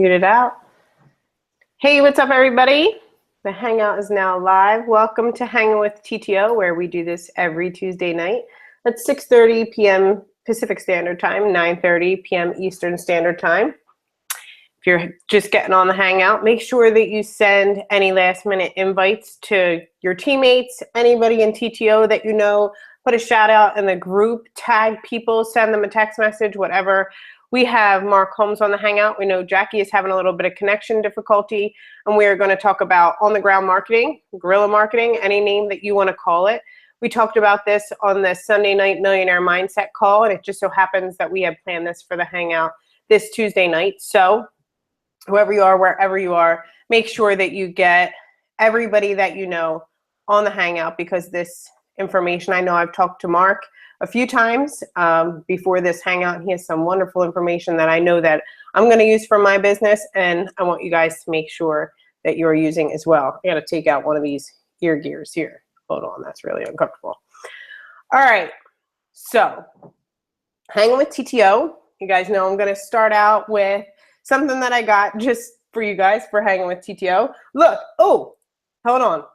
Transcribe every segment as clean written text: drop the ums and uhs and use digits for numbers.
Mute it out. Hey, what's up, everybody? The Hangout is now live. Welcome to Hanging with TTO, where we do this every Tuesday night at 6:30 p.m. Pacific Standard Time, 9:30 p.m. Eastern Standard Time. If you're just getting on the Hangout, make sure that you send any last-minute invites to your teammates, anybody in TTO that you know. Put a shout out in the group, tag people, send them a text message, whatever. We have Mark Holmes on the Hangout. We know Jackie is having a little bit of connection difficulty, and we are going to talk about on-the-ground marketing, guerrilla marketing, any name that you want to call it. We talked about this on the Sunday Night Millionaire Mindset call, and it just so happens that we have planned this for the Hangout this Tuesday night. So whoever you are, wherever you are, make sure that you get everybody that you know on the Hangout, because this information, I know I've talked to Mark a few times before this Hangout. He has some wonderful information that I know that I'm going to use for my business, and I want you guys to make sure that you're using as well. I got to take out one of these ear gears here. Hold on, that's really uncomfortable. All right, so Hanging with TTO. You guys know I'm going to start out with something that I got just for you guys for Hanging with TTO. Look, oh, hold on.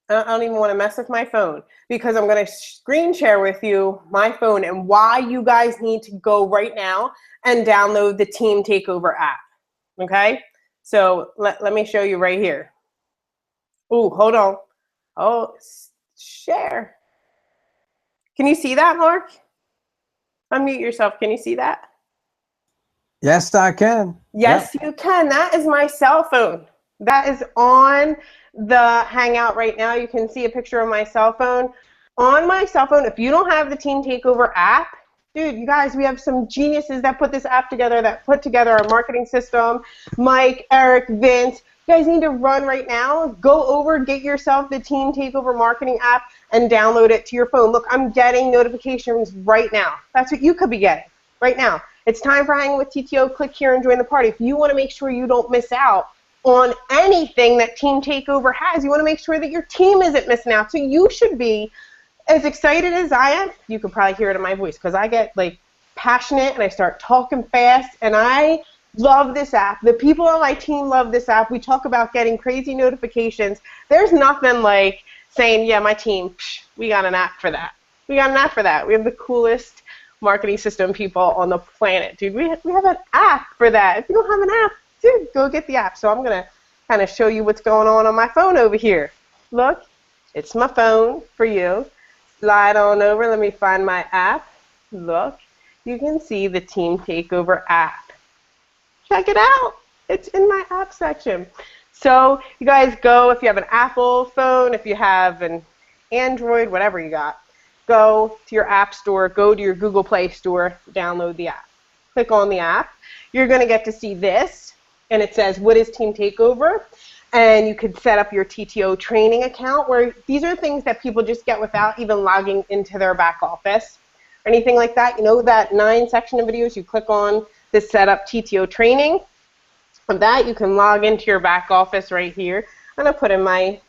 I don't even want to mess with my phone, because I'm going to screen share with you my phone and why you guys need to go right now and download the Team Takeover app. Okay? So let me show you right here. Oh, hold on. Oh, share. Can you see that, Mark? Unmute yourself. Can you see that? Yes, I can. Yes, yep. You can. That is my cell phone. That is on the Hangout right now. You can see a picture of my cell phone. On my cell phone, if you don't have the Team Takeover app, dude, you guys, we have some geniuses that put this app together, that put together our marketing system. Mike, Eric, Vince, you guys need to run right now. Go over, get yourself the Team Takeover marketing app and download it to your phone. Look, I'm getting notifications right now. That's what you could be getting right now. It's time for Hanging with TTO. Click here and join the party. If you want to make sure you don't miss out on anything that Team Takeover has, you want to make sure that your team isn't missing out. So you should be as excited as I am. You can probably hear it in my voice, because I get like passionate and I start talking fast, and I love this app. The people on my team love this app. We talk about getting crazy notifications. There's nothing like saying, yeah, my team, we got an app for that. We got an app for that. We have the coolest marketing system people on the planet, dude. We have an app for that. If you don't have an app, dude, go get the app. So I'm going to kind of show you what's going on my phone over here. Look, it's my phone for you. Slide on over. Let me find my app. Look, you can see the Team Takeover app. Check it out. It's in my app section. So you guys go, if you have an Apple phone, if you have an Android, whatever you got, go to your app store, go to your Google Play Store, download the app. Click on the app. You're going to get to see this, and it says, what is Team Takeover? And you could set up your TTO training account, where these are things that people just get without even logging into their back office or anything like that. You know that 9 section of videos, you click on this setup TTO training. From that, you can log into your back office right here. I'm going to put in my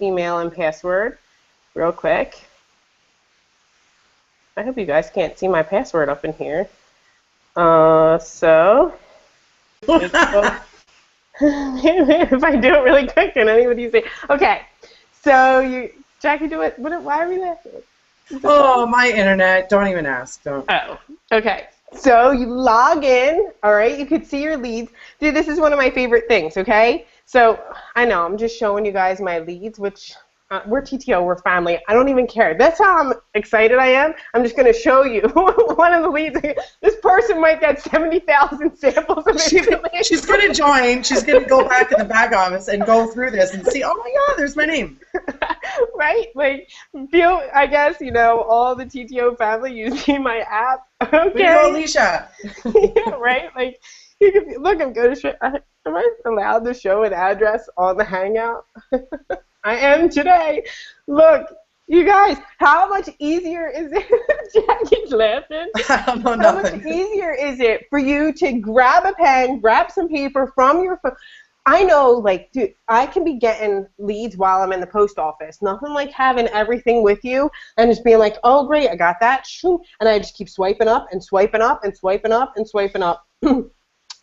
email and password real quick. I hope you guys can't see my password up in here. So if I do it really quick, can anybody say? Okay, so Jackie, do it. Why are we laughing? Oh, my internet. Don't even ask. Don't. Oh, okay. So you log in, all right? You could see your leads. Dude, this is one of my favorite things, okay? So I know I'm just showing you guys my leads, which we're TTO, we're family. I don't even care. That's how I'm excited I am. I'm just going to show you one of the leads. This person might get 70,000 samples of it. She's going to join. She's going to go back in the back office and go through this and see, oh my God, there's my name. Right? Like, I guess, you know, all the TTO family using my app. Okay. We go, Alicia. Yeah, right? Like, you can, look, I'm going to show. Am I allowed to show an address on the Hangout? I am today. Look, you guys, how much easier is it? Jackie's laughing. I don't know How nothing. much easier is it for you to grab a pen, grab some paper from your phone? I know, like, dude, I can be getting leads while I'm in the post office. Nothing like having everything with you and just being like, oh, great, I got that. And I just keep swiping up and swiping up and swiping up and swiping up.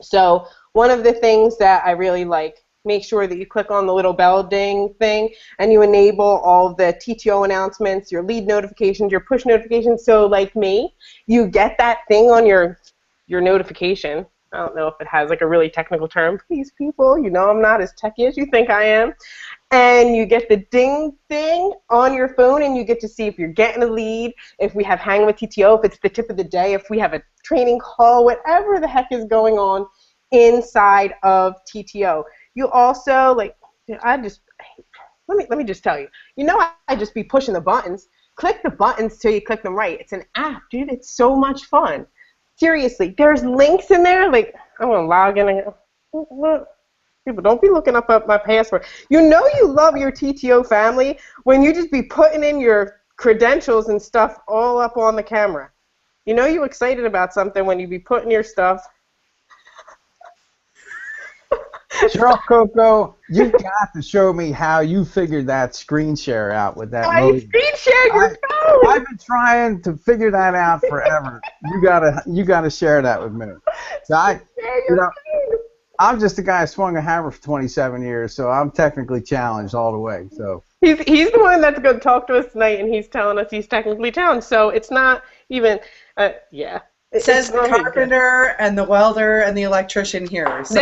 So One of the things that I really like, make sure that you click on the little bell ding thing and you enable all of the TTO announcements, your lead notifications, your push notifications. So like me, you get that thing on your notification. I don't know if it has like a really technical term. Please, people, you know I'm not as techy as you think I am. And you get the ding thing on your phone, and you get to see if you're getting a lead, if we have Hang with TTO, if it's the tip of the day, if we have a training call, whatever the heck is going on inside of TTO. You also, like, let me just tell you, I just be pushing the buttons. Click the buttons till you click them right. It's an app, dude. It's so much fun. Seriously, there's links in there. Like, I'm going to log in and go, people, don't be looking up my password. You know you love your TTO family when you just be putting in your credentials and stuff all up on the camera. You know you're excited about something when you be putting your stuff. Cheryl Coco, you've got to show me how you figured that screen share out with that mode. Screen share your phone! I've been trying to figure that out forever. You gotta share that with me. So I'm just a guy who swung a hammer for 27 years, so I'm technically challenged all the way. So he's the one that's going to talk to us tonight, and he's telling us he's technically challenged. So it's not even, yeah. It says the carpenter and the welder and the electrician here. So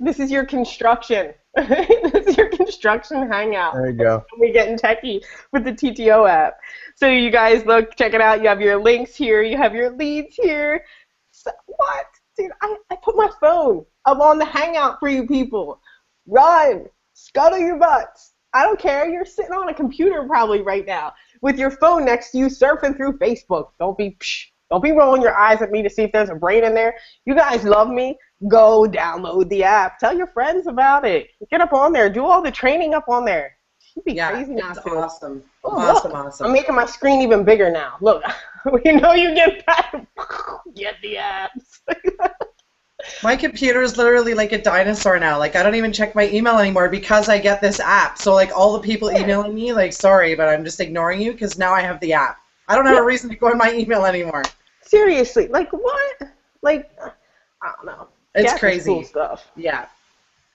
this is your construction. This is your construction hangout. There you go. We're getting techie with the TTO app. So you guys look, check it out. You have your links here. You have your leads here. So, what? Dude, I put my phone up on the hangout for you people. Run. Scuttle your butts. I don't care. You're sitting on a computer probably right now with your phone next to you surfing through Facebook. Don't be rolling your eyes at me to see if there's a brain in there. You guys love me. Go download the app. Tell your friends about it. Get up on there. Do all the training up on there. You'd be crazy not to. Awesome. Oh, Awesome. I'm making my screen even bigger now. Look, you know you get back. Get the apps. My computer is literally like a dinosaur now. Like, I don't even check my email anymore because I get this app. So, like, all the people emailing me, like, sorry, but I'm just ignoring you because now I have the app. I don't have a reason to go in my email anymore. Seriously, like what? Like, I don't know. It's That's crazy. Cool stuff. Yeah.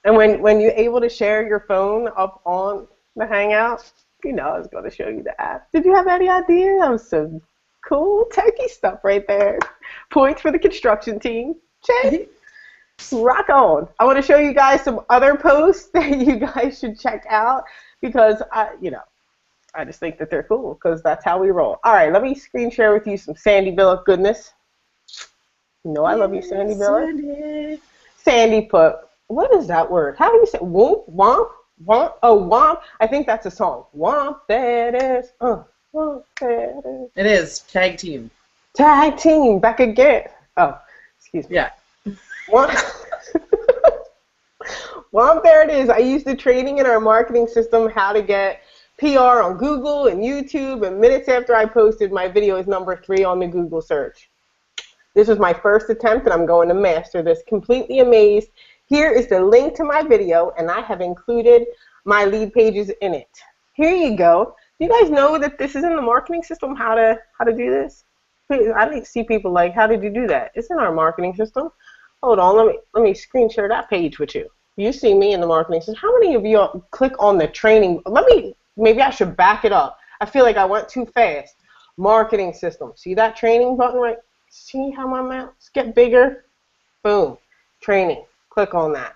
And when you're able to share your phone up on the Hangout, you know I was going to show you the app. Did you have any idea? That was some cool techie stuff right there. Points for the construction team. Check. Rock on. I want to show you guys some other posts that you guys should check out because I just think that they're cool because that's how we roll. All right, let me screen share with you some Sandy Billick goodness. You know I love you, Sandy Billick. Sandy put, what is that word? How do you say womp, womp, womp? Oh, womp. I think that's a song. Womp, that is. Womp, that is. It is. Tag team. Tag team. Back again. Oh, excuse me. Yeah. Womp. Womp, there it is. I used the training in our marketing system how to get PR on Google and YouTube, and minutes after I posted, my video is number 3 on the Google search. This was my first attempt, and I'm going to master this. Completely amazed. Here is the link to my video, and I have included my lead pages in it. Here you go. Do you guys know that this is in the marketing system, how to do this? I didn't see people like, how did you do that? It's in our marketing system. Hold on, let me screen share that page with you. You see me in the marketing system. How many of you click on the training? Maybe I should back it up. I feel like I went too fast. Marketing system. See that training button right? See how my mouse get bigger? Boom. Training. Click on that.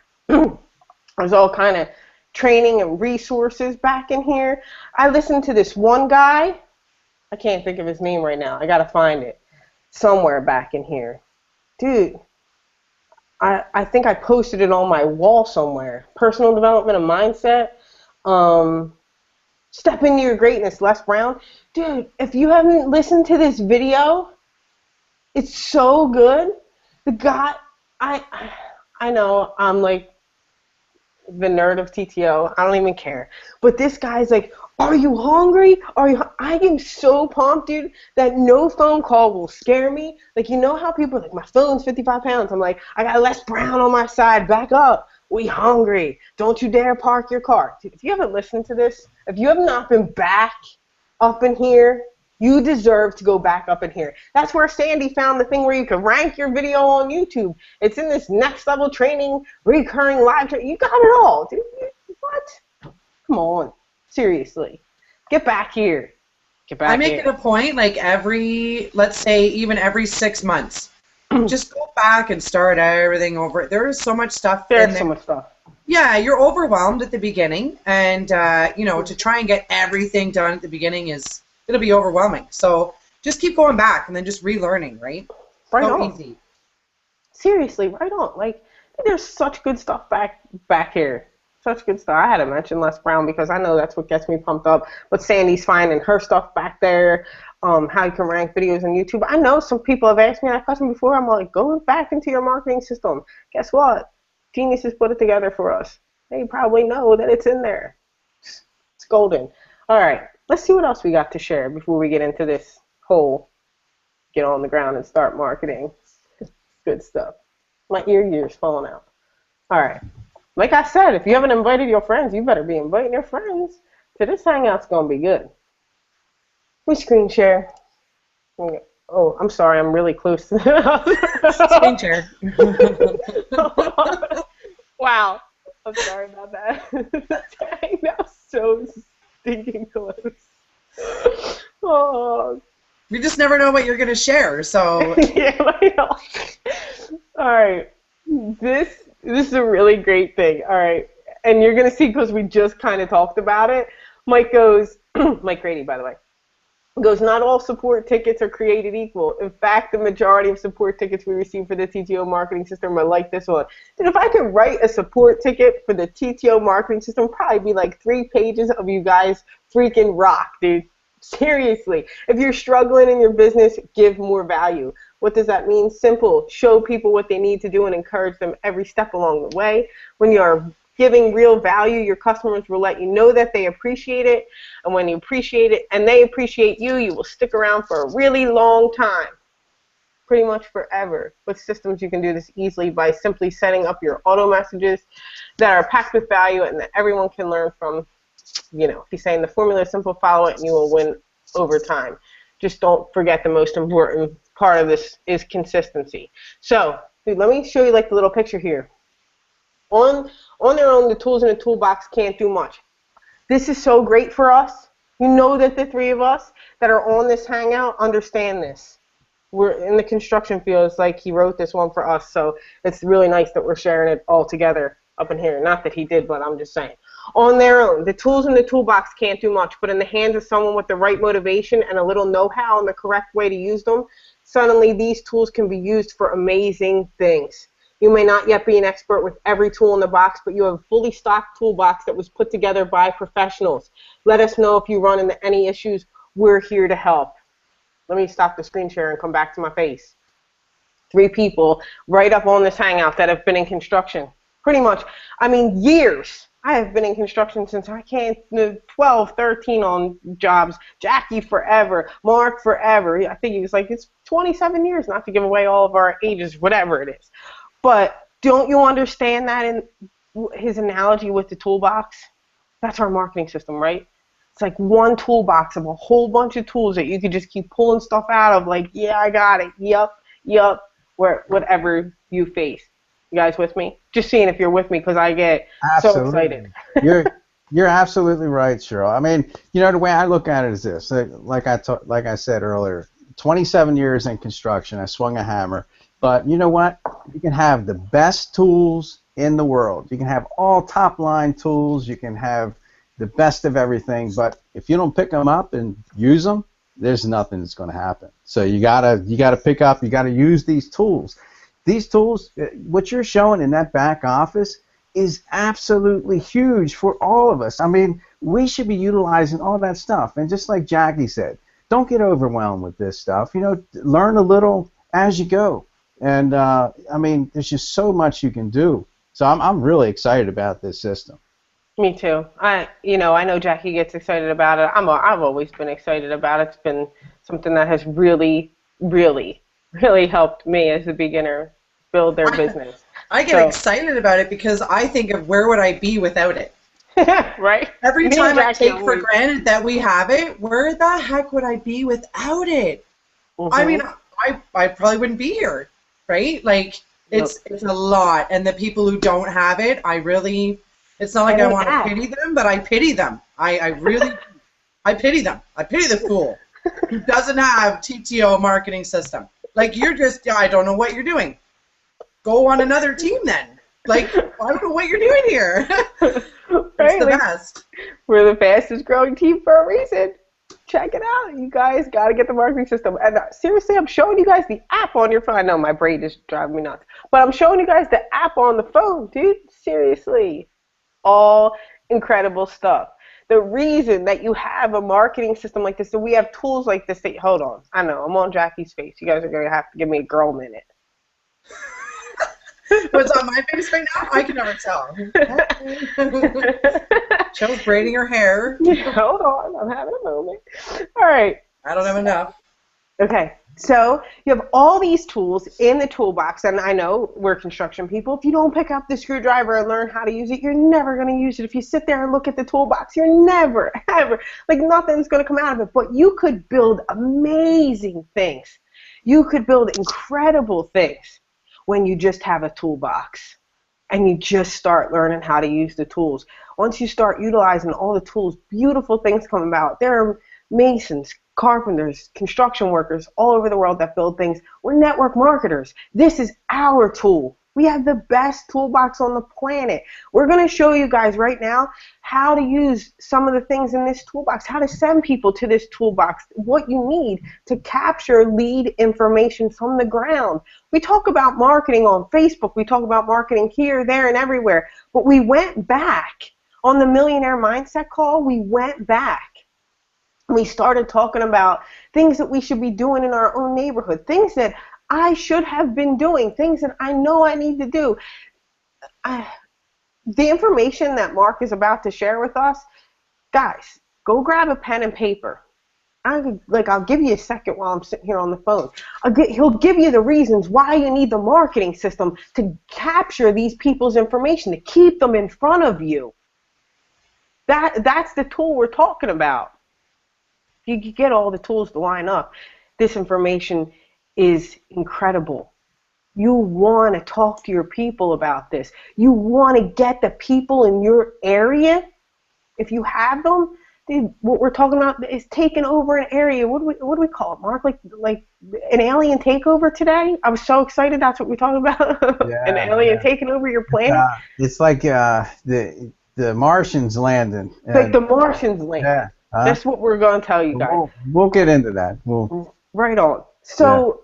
There's all kind of training and resources back in here. I listened to this one guy. I can't think of his name right now. I got to find it somewhere back in here. Dude, I think I posted it on my wall somewhere. Personal development and mindset. Step into your greatness, Les Brown. Dude, if you haven't listened to this video, it's so good. The guy, I know I'm like the nerd of TTO. I don't even care. But this guy's like, are you hungry? I am so pumped, dude, that no phone call will scare me. Like, you know how people are like, my phone's 55 pounds. I'm like, I got Les Brown on my side. Back up. We hungry. Don't you dare park your car. Dude, if you haven't listened to this, if you have not been back up in here, You deserve to go back up in here. That's where Sandy found the thing where you can rank your video on YouTube. It's in this next level training, recurring live training. You got it all, dude. What? Come on. Seriously. Get back here. Get back I make here. it a point, like let's say even every 6 months, just go back and start everything over. There is so much stuff in there. There's so much stuff. Yeah, you're overwhelmed at the beginning, and to try and get everything done at the beginning it'll be overwhelming. So just keep going back and then just relearning, right? Right so on. easy. Seriously, right on. Like, there's such good stuff back here. Such good stuff. I had to mention Les Brown because I know that's what gets me pumped up. But Sandy's finding her stuff back there. How you can rank videos on YouTube. I know some people have asked me that question before. I'm like, go back into your marketing system. Guess what? Genius has put it together for us. They probably know that it's in there. It's golden. All right, let's see what else we got to share before we get into this whole get on the ground and start marketing. Good stuff. My ear's falling out. All right. Like I said, if you haven't invited your friends, you better be inviting your friends to this hangout's going to be good. We screen share. Oh, I'm sorry. I'm really close to the Screen share. Wow. I'm sorry about that. That was so stinking close. Oh. You just never know what you're going to share, so. Yeah, I know. All right. This is a really great thing. All right. And you're going to see because we just kind of talked about it. Mike goes, Mike Grady, by the way, goes, not all support tickets are created equal. In fact, the majority of support tickets we receive for the TTO marketing system are like this one. And if I could write a support ticket for the TTO marketing system, probably be like 3 pages of you guys freaking rock, dude. Seriously. If you're struggling in your business, give more value. What does that mean? Simple. Show people what they need to do and encourage them every step along the way. When you're giving real value, your customers will let you know that they appreciate it. And when you appreciate it and they appreciate you, you will stick around for a really long time. Pretty much forever. With systems, you can do this easily by simply setting up your auto messages that are packed with value and that everyone can learn from. You know, he's saying the formula is simple, follow it, and you will win over time. Just don't forget the most important part of this is consistency. So, dude, let me show you like the little picture here. On their own, the tools in the toolbox can't do much. This is so great for us. You know that the 3 of us that are on this hangout understand this. We're in the construction field. It's like he wrote this one for us, so it's really nice that we're sharing it all together up in here. Not that he did, but I'm just saying. On their own, the tools in the toolbox can't do much, but in the hands of someone with the right motivation and a little know-how and the correct way to use them, suddenly these tools can be used for amazing things. You may not yet be an expert with every tool in the box, but you have a fully stocked toolbox that was put together by professionals. Let us know if you run into any issues. We're here to help. Let me stop the screen share and come back to my face. 3 people right up on this hangout that have been in construction. Pretty much, I mean, years. I have been in construction since I can't, 12, 13 on jobs. Jackie forever. Mark forever. I think he was like, it's 27 years, not to give away all of our ages, whatever it is. But don't you understand that in his analogy with the toolbox? That's our marketing system, right? It's like one toolbox of a whole bunch of tools that you could just keep pulling stuff out of, like, yeah, I got it. Yup, whatever you face. You guys with me? Just seeing if you're with me because I get so excited. You're absolutely right, Cheryl. I mean, you know, the way I look at it is this. Like I said earlier, 27 years in construction, I swung a hammer. But you know what? You can have the best tools in the world. You can have all top-line tools. You can have the best of everything. But if you don't pick them up and use them, there's nothing that's going to happen. So you gotta pick up. You gotta use these tools. These tools, what you're showing in that back office, is absolutely huge for all of us. I mean, we should be utilizing all that stuff. And just like Jackie said, don't get overwhelmed with this stuff. You know, learn a little as you go. And I mean, there's just so much you can do. So I'm really excited about this system. Me too. I know Jackie gets excited about it. I've always been excited about it. It's been something that has really, really, really helped me as a beginner build their business. I get excited about it because I think of where would I be without it. Right? Every Me and time I Jackie take are for always. granted that we have it, where the heck would I be without it? I mean, Mhm. I probably wouldn't be here, right? Like Yep. it's a lot, and the people who don't have it, I really, it's not like And I they want to ask. pity them, but I pity them. I really, I pity them. I pity the fool who doesn't have TTO marketing system. Like you're just, I don't know what you're doing. Go on another team then. Like I don't know what you're doing here. It's Right? the Like, best. we're the fastest growing team for a reason. Check it out. You guys got to get the marketing system. And seriously, I'm showing you guys the app on your phone. I know my brain is driving me nuts. But I'm showing you guys the app on the phone, dude. Seriously. All incredible stuff. The reason that you have a marketing system like this, so we have tools like this that, hold on. I know, I'm on Jackie's face. You guys are going to have to give me a girl minute. What's on my face right now? I can never tell. Chill's braiding her hair. Hold on. I'm having a moment. All right. I don't have enough. Okay, so you have all these tools in the toolbox, and I know we're construction people. If you don't pick up the screwdriver and learn how to use it, you're never going to use it. If you sit there and look at the toolbox, you're never, ever, like nothing's going to come out of it. But you could build amazing things. You could build incredible things when you just have a toolbox and you just start learning how to use the tools. Once you start utilizing all the tools, beautiful things come about. There are masons, carpenters, construction workers all over the world that build things. We're network marketers. This is our tool. We have the best toolbox on the planet. We're going to show you guys right now how to use some of the things in this toolbox, how to send people to this toolbox, what you need to capture lead information from the ground. We talk about marketing on Facebook. We talk about marketing here, there, and everywhere. But we went back on the Millionaire Mindset call. We went back. We started talking about things that we should be doing in our own neighborhood, things that I should have been doing, things that I know I need to do. The information that Mark is about to share with us, guys, go grab a pen and paper. I'll give you a second while I'm sitting here on the phone. He'll give you the reasons why you need the marketing system to capture these people's information, to keep them in front of you. That's the tool we're talking about. You get all the tools to line up. This information is incredible. You want to talk to your people about this. You want to get the people in your area. If you have them, dude, what we're talking about is taking over an area. What do we call it, Mark? Like an alien takeover today? I was so excited. That's what we're talking about. An Yeah, alien yeah. taking over your planet. It's like the Martians landing. Like the Martians land. Yeah. That's what we're going to tell you guys. We'll get into that. Right on. Yeah. So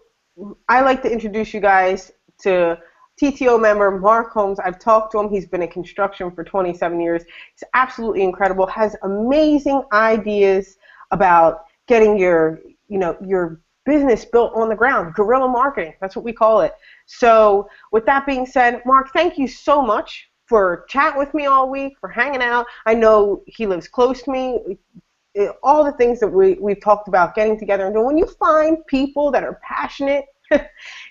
I like to introduce you guys to TTO member Mark Holmes. I've talked to him. He's been in construction for 27 years. He's absolutely incredible. Has amazing ideas about getting your business built on the ground. Guerrilla marketing. That's what we call it. So with that being said, Mark, thank you so much for chatting with me all week, for hanging out. I know he lives close to me. All the things that we've talked about getting together and doing. When you find people that are passionate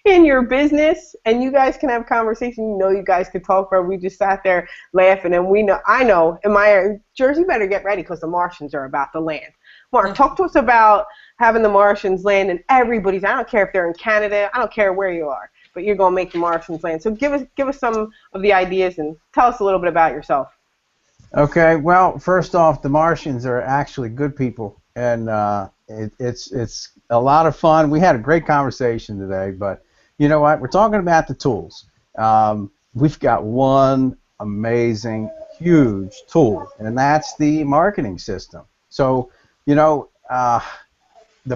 in your business and you guys can have conversation, you guys could talk, bro. We just sat there laughing, and I know in my area, Jersey better get ready because the Martians are about to land. Mark, talk to us about having the Martians land, and I don't care if they're in Canada, I don't care where you are, but you're going to make the Martians land. So give us some of the ideas and tell us a little bit about yourself. Okay, well, first off, the Martians are actually good people, and it's a lot of fun. We had a great conversation today, but you know what? We're talking about the tools. We've got one amazing, huge tool, and that's the marketing system. So, the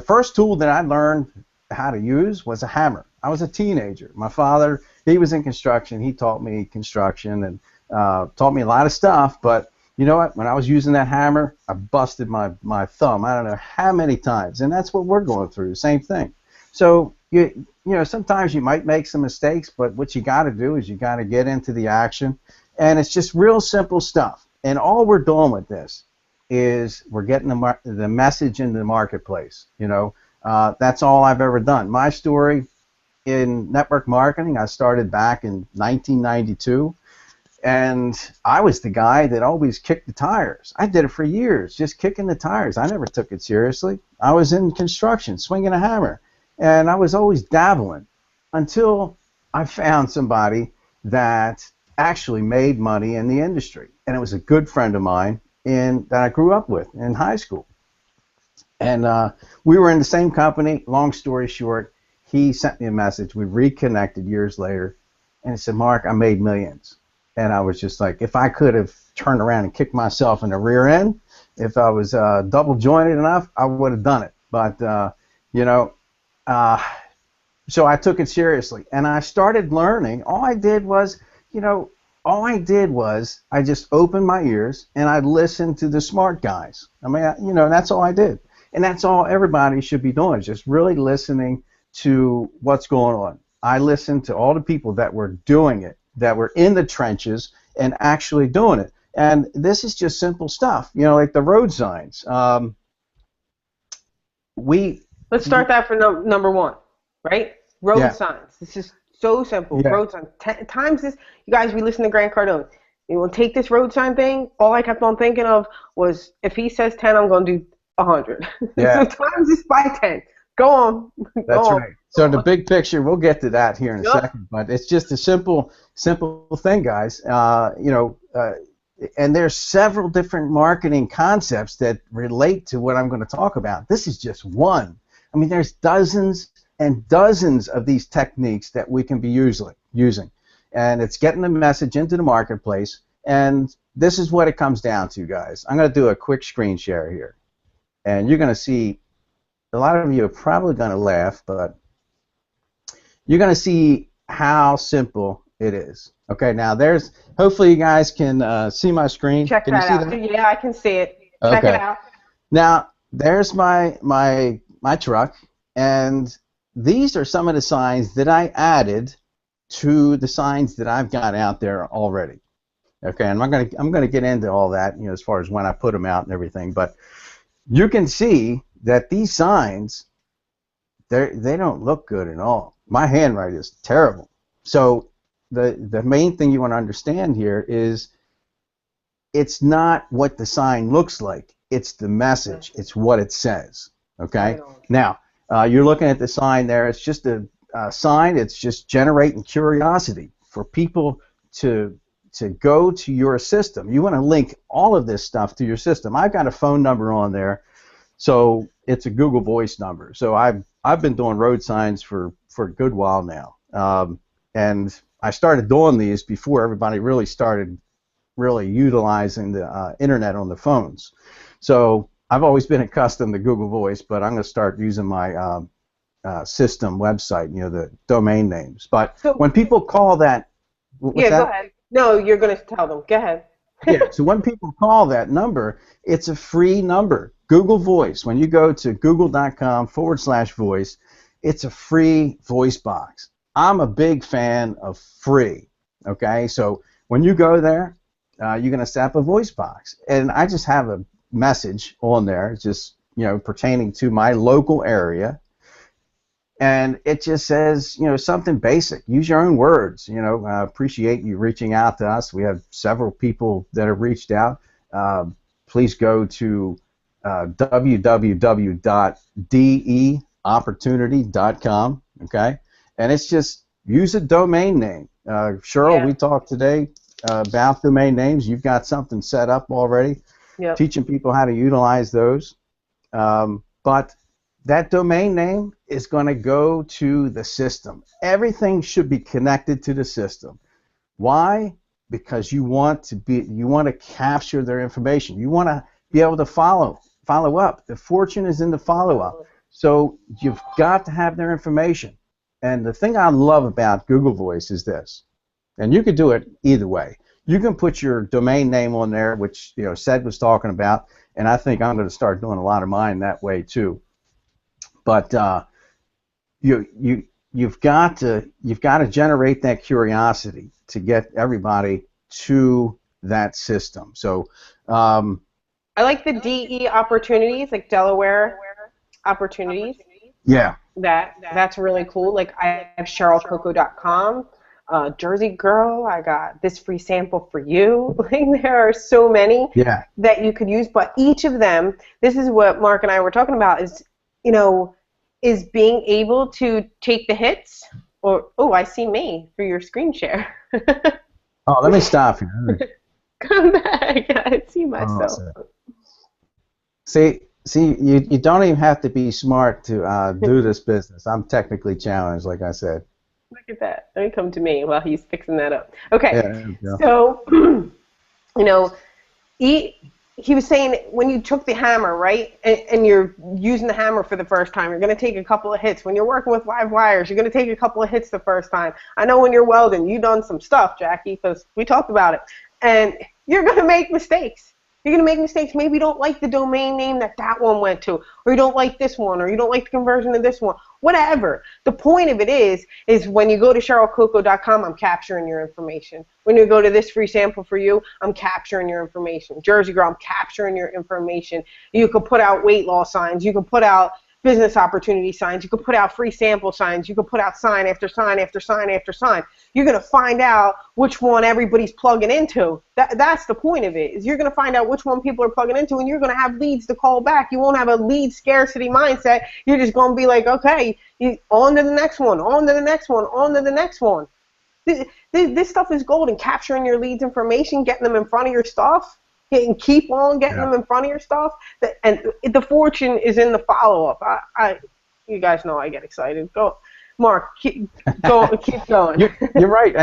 first tool that I learned how to use was a hammer. I was a teenager. My father, he was in construction. He taught me construction and taught me a lot of stuff, but you know what? When I was using that hammer, I busted my thumb. I don't know how many times, and that's what we're going through. The same thing. So sometimes you might make some mistakes, but what you got to do is you got to get into the action, and it's just real simple stuff. And all we're doing with this is we're getting the message into the marketplace. That's all I've ever done. My story in network marketing, I started back in 1992. And I was the guy that always kicked the tires. I did it for years, just kicking the tires. I never took it seriously. I was in construction, swinging a hammer, and I was always dabbling until I found somebody that actually made money in the industry. And it was a good friend of mine that I grew up with in high school. And we were in the same company. Long story short, he sent me a message. We reconnected years later, and he said, "Mark, I made millions." And I was just like, if I could have turned around and kicked myself in the rear end, if I was double jointed enough, I would have done it. But, you know, so I took it seriously. And I started learning. All I did was I just opened my ears and I listened to the smart guys. I mean, that's all I did. And that's all everybody should be doing, just really listening to what's going on. I listened to all the people that were doing it, that were in the trenches and actually doing it. And this is just simple stuff, like the road signs. Let's start that for number one, right? Road signs. This is so simple. Yeah. Road signs. Times this, you guys, we listen to Grant Cardone. You will take this road sign thing. All I kept on thinking of was, if he says 10, I'm going to do 100. Yeah. So times this by 10. Go on. That's right. So the big picture, we'll get to that here in a second, but it's just a simple thing, guys. And there's several different marketing concepts that relate to what I'm going to talk about. This is just one. I mean, there's dozens and dozens of these techniques that we can be using. And it's getting the message into the marketplace. And this is what it comes down to, guys. I'm going to do a quick screen share here. And you're going to see, a lot of you are probably going to laugh, but you're going to see how simple it is. Okay, now hopefully you guys can see my screen. Check can that you see out. that? Yeah, I can see it. Check it out. Now, there's my truck, and these are some of the signs that I added to the signs that I've got out there already. Okay, and I'm going to get into all that, as far as when I put them out and everything, but you can see that these signs, they don't look good at all. My handwriting is terrible. So the main thing you want to understand here is it's not what the sign looks like. It's the message. It's what it says. Okay? Now, you're looking at the sign there. It's just a sign. It's just generating curiosity for people to go to your system. You want to link all of this stuff to your system. I've got a phone number on there. So it's a Google Voice number. So I've been doing road signs for a good while now, and I started doing these before everybody really started utilizing the internet on the phones. So I've always been accustomed to Google Voice, but I'm going to start using my system website, the domain names. But when people call that, go ahead. No, you're going to tell them. Go ahead. Yeah. So when people call that number, it's a free number. Google Voice. When you go to google.com/voice, it's a free voice box. I'm a big fan of free. Okay, so when you go there, you're going to set up a voice box, and I just have a message on there, just pertaining to my local area, and it just says something basic. Use your own words. I appreciate you reaching out to us. We have several people that have reached out. Please go to www.deopportunity.com, okay? And it's just use a domain name. Cheryl, we talked today about domain names. You've got something set up already, teaching people how to utilize those. But that domain name is going to go to the system. Everything should be connected to the system. Why? Because you want to capture their information. You want to be able to follow up. The fortune is in the follow-up. So you've got to have their information. And the thing I love about Google Voice is this, and you could do it either way. You can put your domain name on there, which Sed was talking about, and I think I'm going to start doing a lot of mine that way too. But you've got to generate that curiosity to get everybody to that system. So I like the DE opportunities, like Delaware opportunities. Yeah. That's really cool. Like I have CherylCoco.com. Jersey Girl. I got this free sample for you. Like, there are so many Yeah. that you could use, but each of them, this is what Mark and I were talking about, is, is being able to take the hits, or, oh, I see me through your screen share. Oh, let me stop you. Come back. I see Oh, myself. see, you don't even have to be smart to do this business. I'm technically challenged, like I said. Look at that. Let me come to me while he's fixing that up. Okay, Yeah, there you go. so, you know, he was saying when you took the hammer, right, and you're using the hammer for the first time, you're going to take a couple of hits. When you're working with live wires, you're going to take a couple of hits the first time. I know when you're welding, you've done some stuff, Jackie, because we talked about it. And you're going to make mistakes. You're going to make mistakes. Maybe you don't like the domain name that one went to, or you don't like this one, or you don't like the conversion of this one, whatever. The point of it is when you go to CherylCoco.com, I'm capturing your information. When you go to this free sample for you, I'm capturing your information. Jersey Girl, I'm capturing your information. You could put out weight loss signs. You could put out business opportunity signs. You could put out free sample signs. You could put out sign after sign after sign after sign. You're going to find out which one everybody's plugging into. That's the point of it, is you're going to find out which one people are plugging into, and you're going to have leads to call back. You won't have a lead scarcity mindset. You're just going to be like, okay, on to the next one, on to the next one, on to the next one. This stuff is gold, and capturing your leads information, getting them in front of your stuff, and keep on getting them in front of your stuff. And the fortune is in the follow-up. You guys know I get excited. Go, Mark, keep going. You're right,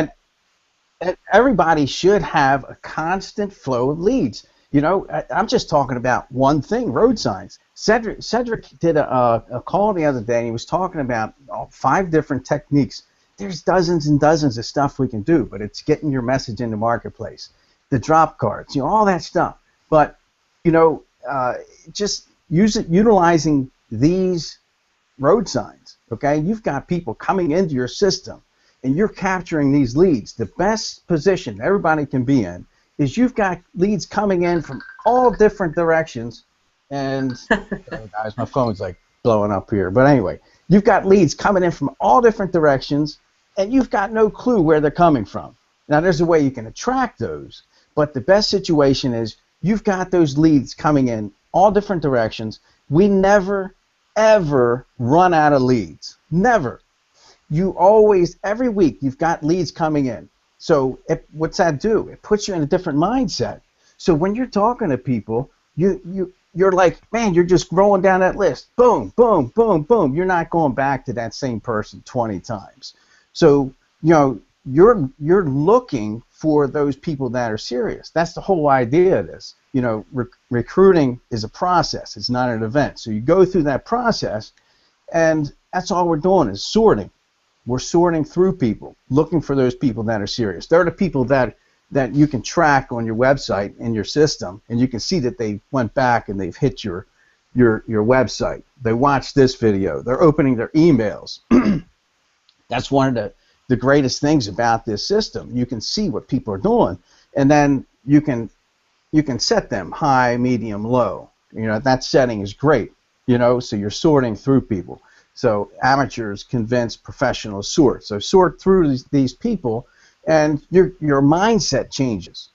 and everybody should have a constant flow of leads. I'm just talking about one thing: road signs. Cedric did a call the other day, and he was talking about 5 different techniques. There's dozens and dozens of stuff we can do, but it's getting your message in the marketplace. The drop cards, all that stuff. But, just utilizing these road signs, okay? You've got people coming into your system, and you're capturing these leads. The best position everybody can be in is you've got leads coming in from all different directions. And, oh, guys, my phone's like blowing up here. But anyway, you've got leads coming in from all different directions, and you've got no clue where they're coming from. Now, there's a way you can attract those. But the best situation is you've got those leads coming in all different directions. We never, ever run out of leads. Never. You always, every week, you've got leads coming in. So what's that do? It puts you in a different mindset. So when you're talking to people, you're like, man, you're just rolling down that list. Boom, boom, boom, boom. You're not going back to that same person 20 times. So, you're looking for those people that are serious. That's the whole idea of this. Recruiting is a process. It's not an event. So you go through that process, and that's all we're doing is sorting. We're sorting through people, looking for those people that are serious. They're the people that you can track on your website in your system, and you can see that they went back and they've hit your website. They watched this video. They're opening their emails. That's one of the greatest things about this system. You can see what people are doing, and then you can set them high, medium, low. That setting is great. So you're sorting through people. So amateurs convince professionals sort. So sort through these people, and your mindset changes.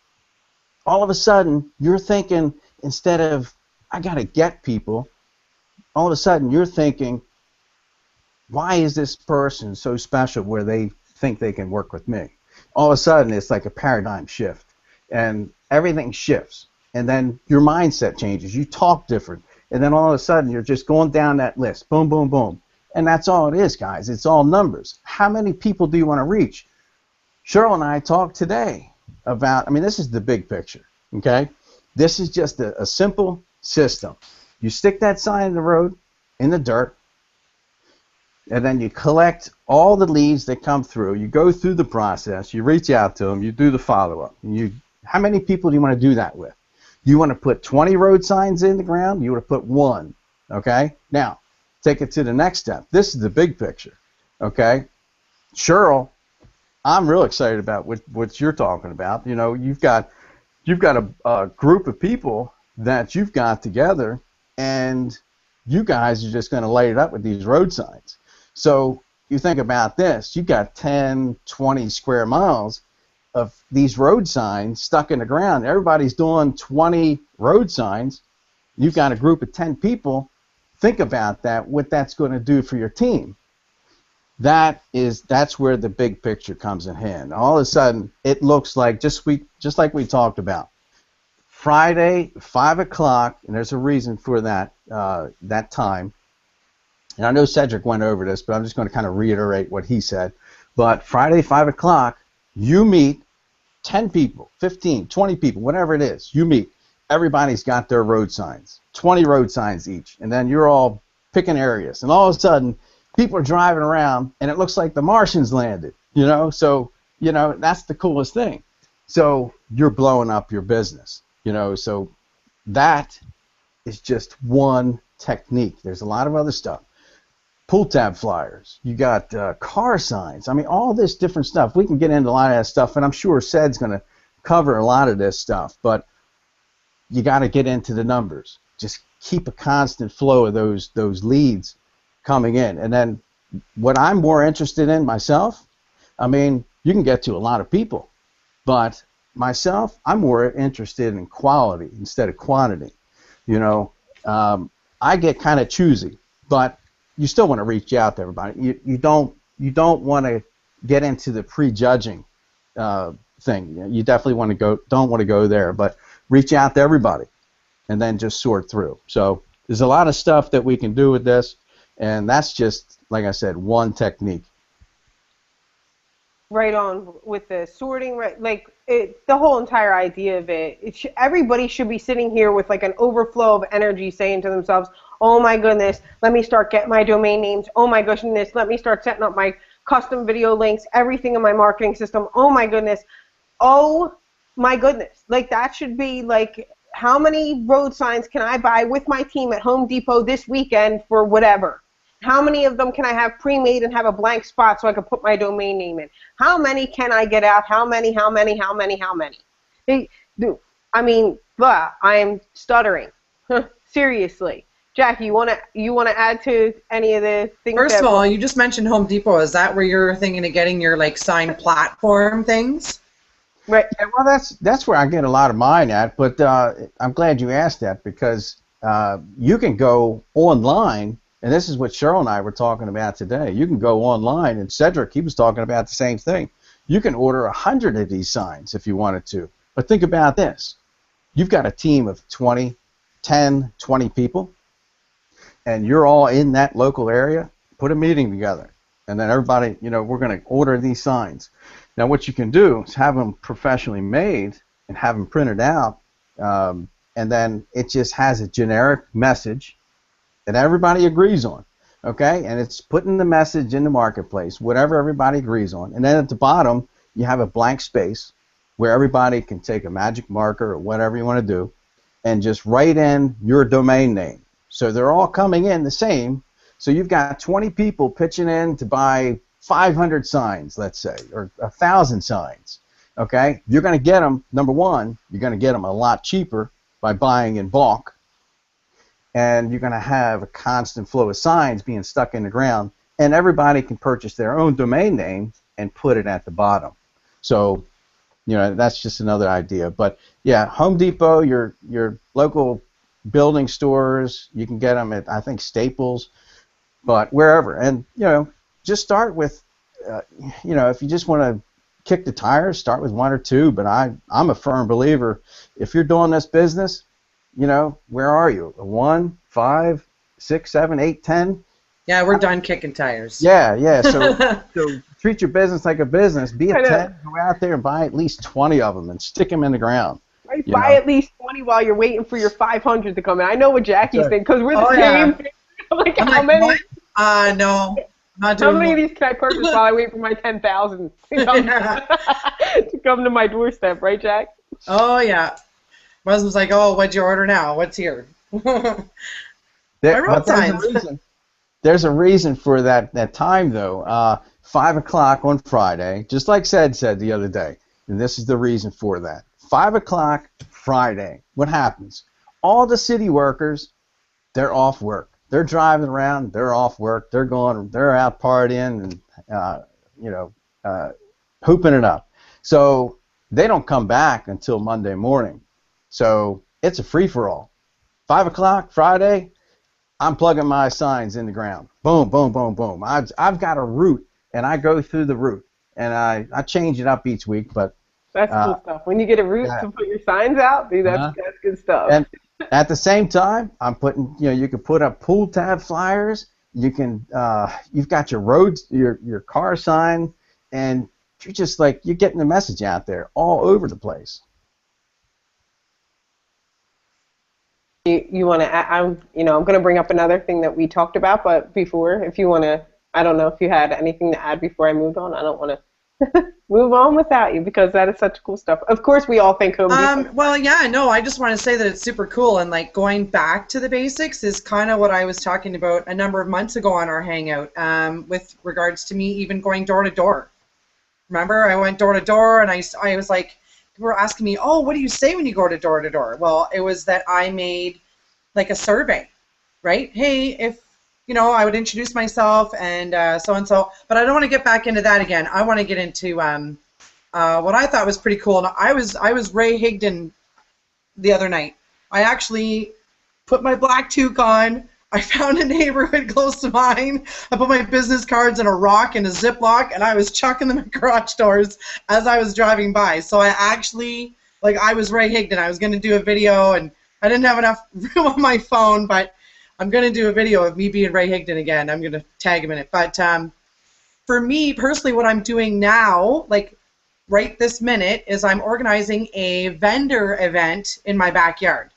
All of a sudden, you're thinking, instead of, I got to get people, all of a sudden you're thinking, why is this person so special where they think they can work with me? All of a sudden, it's like a paradigm shift, and everything shifts, and then your mindset changes. You talk different, and then all of a sudden, you're just going down that list, boom, boom, boom, and that's all it is, guys. It's all numbers. How many people do you want to reach? Cheryl and I talked today about, this is the big picture, okay? This is just a simple system. You stick that sign in the road, in the dirt, and then you collect all the leads that come through. You go through the process. You reach out to them. You do the follow-up. How many people do you want to do that with? You want to put 20 road signs in the ground? You want to put 1, okay? Now, take it to the next step. This is the big picture, okay? Cheryl, I'm real excited about what you're talking about. You've got a group of people that you've got together, and you guys are just going to light it up with these road signs. So you think about this, you've got 10, 20 square miles of these road signs stuck in the ground. Everybody's doing 20 road signs. You've got a group of 10 people. Think about that, what that's going to do for your team. That's where the big picture comes in hand. All of a sudden, it looks like just like we talked about. Friday, 5 o'clock, and there's a reason for that that time. And I know Cedric went over this, but I'm just going to kind of reiterate what he said. But Friday, 5 o'clock, you meet 10 people, 15, 20 people, whatever it is. You meet. Everybody's got their road signs, 20 road signs each, and then you're all picking areas. And all of a sudden, people are driving around, and it looks like the Martians landed, you know? So, you know, that's the coolest thing. So you're blowing up your business, you know? So that is just one technique. There's a lot of other stuff. Pull tab flyers. You got car signs. I mean, all this different stuff. We can get into a lot of that stuff, and I'm sure Ced's going to cover a lot of this stuff, but you got to get into the numbers. Just keep a constant flow of those leads coming in. And then what I'm more interested in myself, I mean, you can get to a lot of people, but myself, I'm more interested in quality instead of quantity. You know, I get kind of choosy, but you still want to reach out to everybody. You don't want to get into the prejudging thing. You definitely don't want to go there, but reach out to everybody and then just sort through. So there's a lot of stuff that we can do with this, and that's just, like I said, one technique. Right on with the sorting, right? Like the whole entire idea of it. Everybody should be sitting here with like an overflow of energy, saying to themselves, "Oh my goodness, let me start getting my domain names. Oh my goodness, let me start setting up my custom video links, everything in my marketing system. Oh my goodness, oh my goodness." Like that should be like, how many road signs can I buy with my team at Home Depot this weekend for whatever? How many of them can I have pre-made and have a blank spot so I can put my domain name in? How many can I get out? How many? I mean, I'm stuttering. Seriously. Jackie, you wanna add to any of the things? First of all, you just mentioned Home Depot. Is that where you're thinking of getting your like sign platform things? Right. Yeah, well, that's where I get a lot of mine at, but I'm glad you asked that, because you can go online, and this is what Cheryl and I were talking about today. You can go online, and Cedric, he was talking about the same thing. You can order 100 of these signs if you wanted to. But think about this. You've got a team of 20 people, and you're all in that local area. Put a meeting together, and then everybody, you know, we're going to order these signs. Now, what you can do is have them professionally made and have them printed out, and then it just has a generic message that everybody agrees on, okay? And it's putting the message in the marketplace, whatever everybody agrees on. And then at the bottom, you have a blank space where everybody can take a magic marker or whatever you want to do and just write in your domain name. So they're all coming in the same. So you've got 20 people pitching in to buy 500 signs, let's say, or 1,000 signs, okay? You're going to get them, number one, you're going to get them a lot cheaper by buying in bulk, and you're going to have a constant flow of signs being stuck in the ground, and everybody can purchase their own domain name and put it at the bottom. So, you know, that's just another idea. But yeah, Home Depot, your local building stores, you can get them at, I think, Staples, but wherever. And, you know, just start with, you know, if you just want to kick the tires, start with 1 or 2. But I'm a firm believer, if you're doing this business, you know, where are you? A 1, 5, 6, 7, 8, 10? Yeah, we're done kicking tires. Yeah. So treat your business like a business. Be a 10. Go out there and buy at least 20 of them and stick them in the ground. Right, buy at least 20 while you're waiting for your 500 to come in. I know what Jackie's thinking, because we're the same. Like, how many? What? No. Not How many of these can I purchase while I wait for my 10,000 to come to my doorstep, right, Jack? Oh, yeah. My husband's like, "Oh, what'd you order now? What's here?" There's a reason for that time, though. 5 o'clock on Friday, just like Ced said the other day, and this is the reason for that. 5 o'clock Friday, what happens? All the city workers, they're off work. they're driving around, they're off work, they're out partying and hooping it up. So they don't come back until Monday morning. So it's a free-for-all. 5 o'clock Friday, I'm plugging my signs in the ground. Boom, boom, boom, boom. I've got a route, and I go through the route, and I change it up each week. But that's cool stuff. When you get a route to put your signs out, dude, that's good stuff. And at the same time, I'm putting, you can put up pool tab flyers. You can, you've got your roads, your car sign, and you're just you're getting the message out there all over the place. You want to? I'm going to bring up another thing that we talked about, but before, if you want to, I don't know if you had anything to add before I moved on. I don't want to move on without you because that is such cool stuff. Of course, we all think Home Depot. Well, yeah, no, I just want to say that it's super cool, and going back to the basics is kind of what I was talking about a number of months ago on our hangout, with regards to me even going door to door. Remember, I went door to door, and I was like, people were asking me, oh, what do you say when you go to door to door? Well, it was that I made a survey, right? Hey, if I would introduce myself and so and so, but I don't want to get back into that again. I want to get into what I thought was pretty cool. And I was Ray Higdon the other night. I actually put my black toque on. I found a neighborhood close to mine. I put my business cards in a rock and a Ziploc, and I was chucking them at garage doors as I was driving by. So I actually, I was Ray Higdon. I was going to do a video, and I didn't have enough room on my phone, but I'm going to do a video of me being Ray Higdon again. I'm going to tag him in it. But for me, personally, what I'm doing now, right this minute, is I'm organizing a vendor event in my backyard.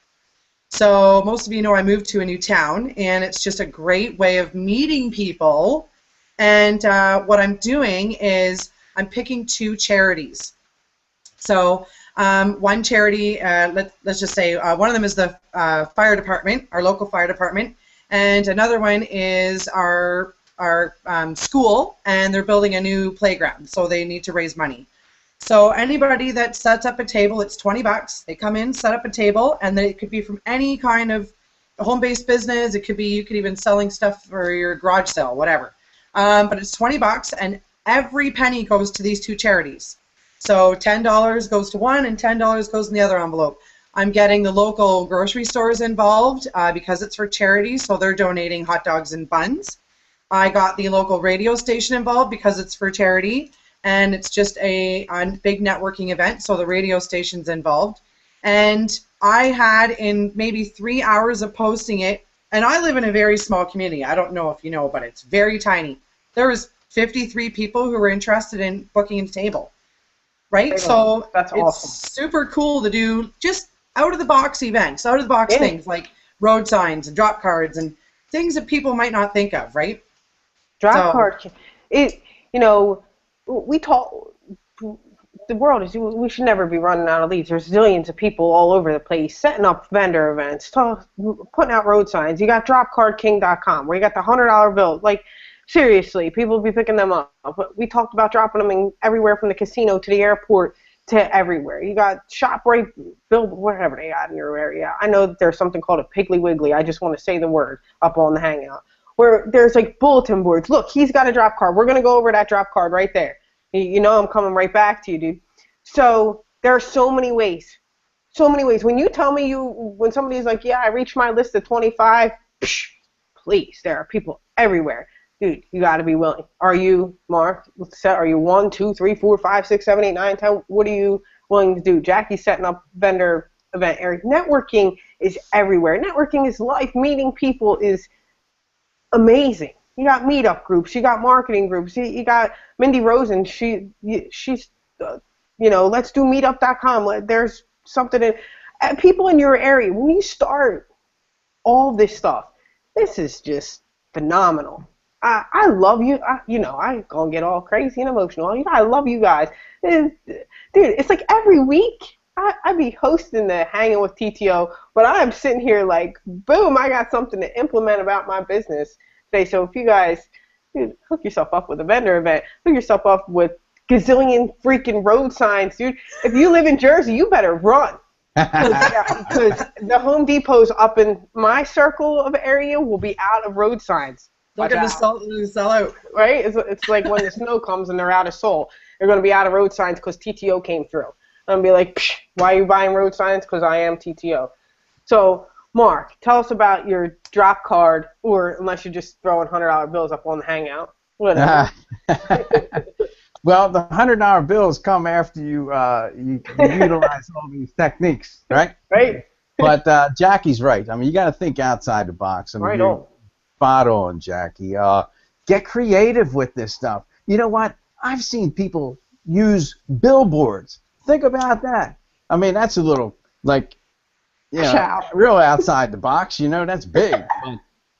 So most of you know I moved to a new town, and it's just a great way of meeting people. And what I'm doing is I'm picking 2 charities. So one charity, let's just say one of them is the fire department, our local fire department, and another one is our school, and they're building a new playground, so they need to raise money. So anybody that sets up a table, it's $20. They come in, set up a table, and it could be from any kind of home-based business. It could be, you could even selling stuff for your garage sale, whatever. But it's $20, and every penny goes to these 2 charities. So $10 goes to one, and $10 goes in the other envelope. I'm getting the local grocery stores involved because it's for charity, so they're donating hot dogs and buns. I got the local radio station involved because it's for charity. And it's just a big networking event, so the radio station's involved. And I had, in maybe 3 hours of posting it, and I live in a very small community. I don't know if you know, but it's very tiny. There was 53 people who were interested in booking a table, right? So that's awesome. It's super cool to do just out-of-the-box events, out-of-the-box things like road signs and drop cards and things that people might not think of, right? Drop card. We talk. The world is. We should never be running out of leads. There's zillions of people all over the place setting up vendor events, putting out road signs. You got dropcardking.com where you got the $100 bill. Seriously, people be picking them up. We talked about dropping them in everywhere from the casino to the airport to everywhere. You got ShopRite, Bill, whatever they got in your area. I know that there's something called a Piggly Wiggly. I just want to say the word up on the Hangout, where there's bulletin boards. Look, he's got a drop card. We're going to go over that drop card right there. I'm coming right back to you, dude. So there are so many ways. So many ways. When you tell me when somebody's like, yeah, I reached my list of 25, please, there are people everywhere. Dude, you got to be willing. Are you, Mark, are you 1, 2, 3, 4, 5, 6, 7, 8, 9, 10? What are you willing to do? Jackie's setting up vendor event. Eric, networking is everywhere. Networking is life. Meeting people is amazing. You got meetup groups. You got marketing groups. You got Mindy Rosen. She's let's do meetup.com. There's something people in your area. When you start all this stuff, this is just phenomenal. I love you. I ain't gonna get all crazy and emotional. I love you guys. Dude, it's every week I be hosting the Hanging with TTO, but I'm sitting here boom, I got something to implement about my business today. So if you guys, dude, hook yourself up with a vendor event, hook yourself up with gazillion freaking road signs, dude. If you live in Jersey, you better run. Because the Home Depots up in my circle of area will be out of road signs. They're going to sell out. Right? It's like when the snow comes and they're out of Seoul. They're going to be out of road signs because TTO came through. And I'll be like, psh, why are you buying road signs? Because I am TTO. So, Mark, tell us about your drop card, or unless you're just throwing $100 bills up on the Hangout. Whatever. Well, the $100 bills come after you utilize all these techniques, right? Right. But Jackie's right. I mean, you got to think outside the box. I mean, Right on. Spot on, Jackie. Get creative with this stuff. You know what? I've seen people use billboards. Think about that. I mean, that's a little, like, you know, real outside the box. You know, that's big. But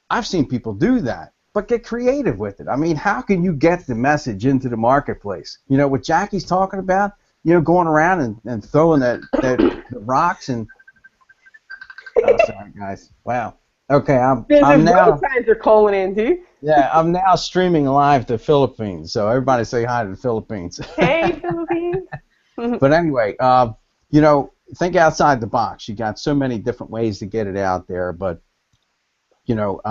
I've seen people do that. But get creative with it. I mean, how can you get the message into the marketplace? You know, what Jackie's talking about, you know, going around and throwing the rocks and... Oh, sorry, guys. Wow. Okay, I'm now... road signs are calling in, dude. Yeah, I'm now streaming live to Philippines, so everybody say hi to the Philippines. Hey, Philippines. But anyway, you know, think outside the box. You got so many different ways to get it out there, but, you know,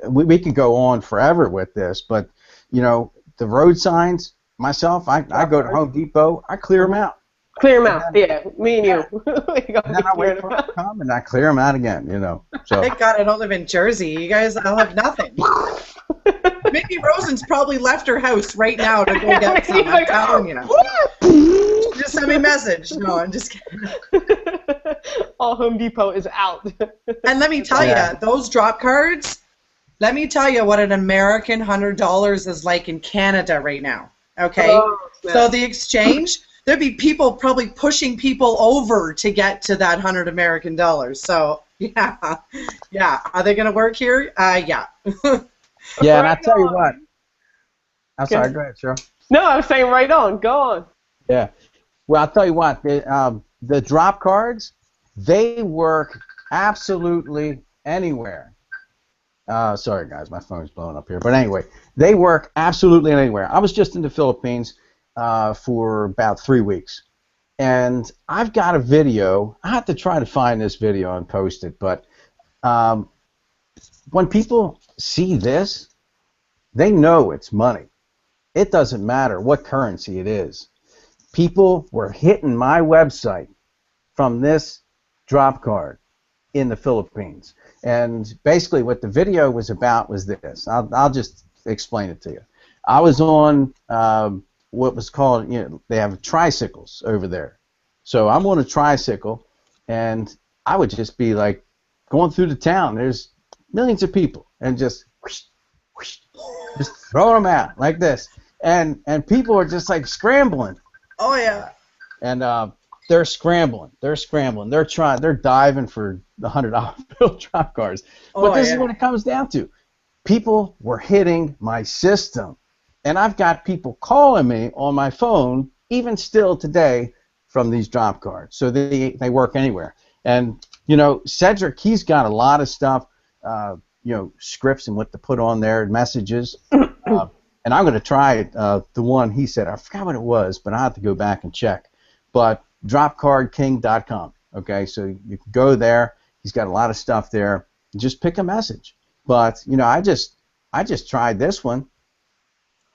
we could go on forever with this, but, you know, the road signs, myself, I go to Home Depot, I clear them out. Clear them out, yeah, me and you. And then I wait for them to come, and I clear them out again, you know. So. Thank God I don't live in Jersey. You guys, I'll have nothing. Maybe Rosen's probably left her house right now to go get some. I'm telling you. Just send me a message. No, I'm just kidding. All Home Depot is out. And let me tell you, those drop cards, let me tell you what an American $100 is like in Canada right now. Okay? Oh, so the exchange, there'd be people probably pushing people over to get to that $100 American. So, yeah. Are they going to work here? Yeah. Yeah, and I'll tell you what. I'm sorry, go ahead, Cheryl. No, I was saying right on. Go on. Yeah. Well, I'll tell you what. The drop cards, they work absolutely anywhere. Sorry, guys, my phone's blowing up here. But anyway, they work absolutely anywhere. I was just in the Philippines for about 3 weeks. And I've got a video. I have to try to find this video and post it. But when people see this, they know it's money. It doesn't matter what currency it is. People were hitting my website from this drop card in the Philippines. And basically what the video was about was this. I'll just explain it to you. I was on what was called, you know, they have tricycles over there. So I'm on a tricycle, and I would just be like going through the town. There's millions of people, and just whoosh, whoosh, just throwing them out like this. And people are just like scrambling. Oh, yeah. And they're scrambling. They're diving for the $100 bill drop cards. But this is what it comes down to. People were hitting my system. And I've got people calling me on my phone, even still today, from these drop cards. So they work anywhere. And, you know, Cedric, he's got a lot of stuff, you know, scripts and what to put on there, messages. And I'm going to try the one he said. I forgot what it was, but I have to go back and check. But dropcardking.com. Okay, so you can go there. He's got a lot of stuff there. Just pick a message. But you know, I just tried this one.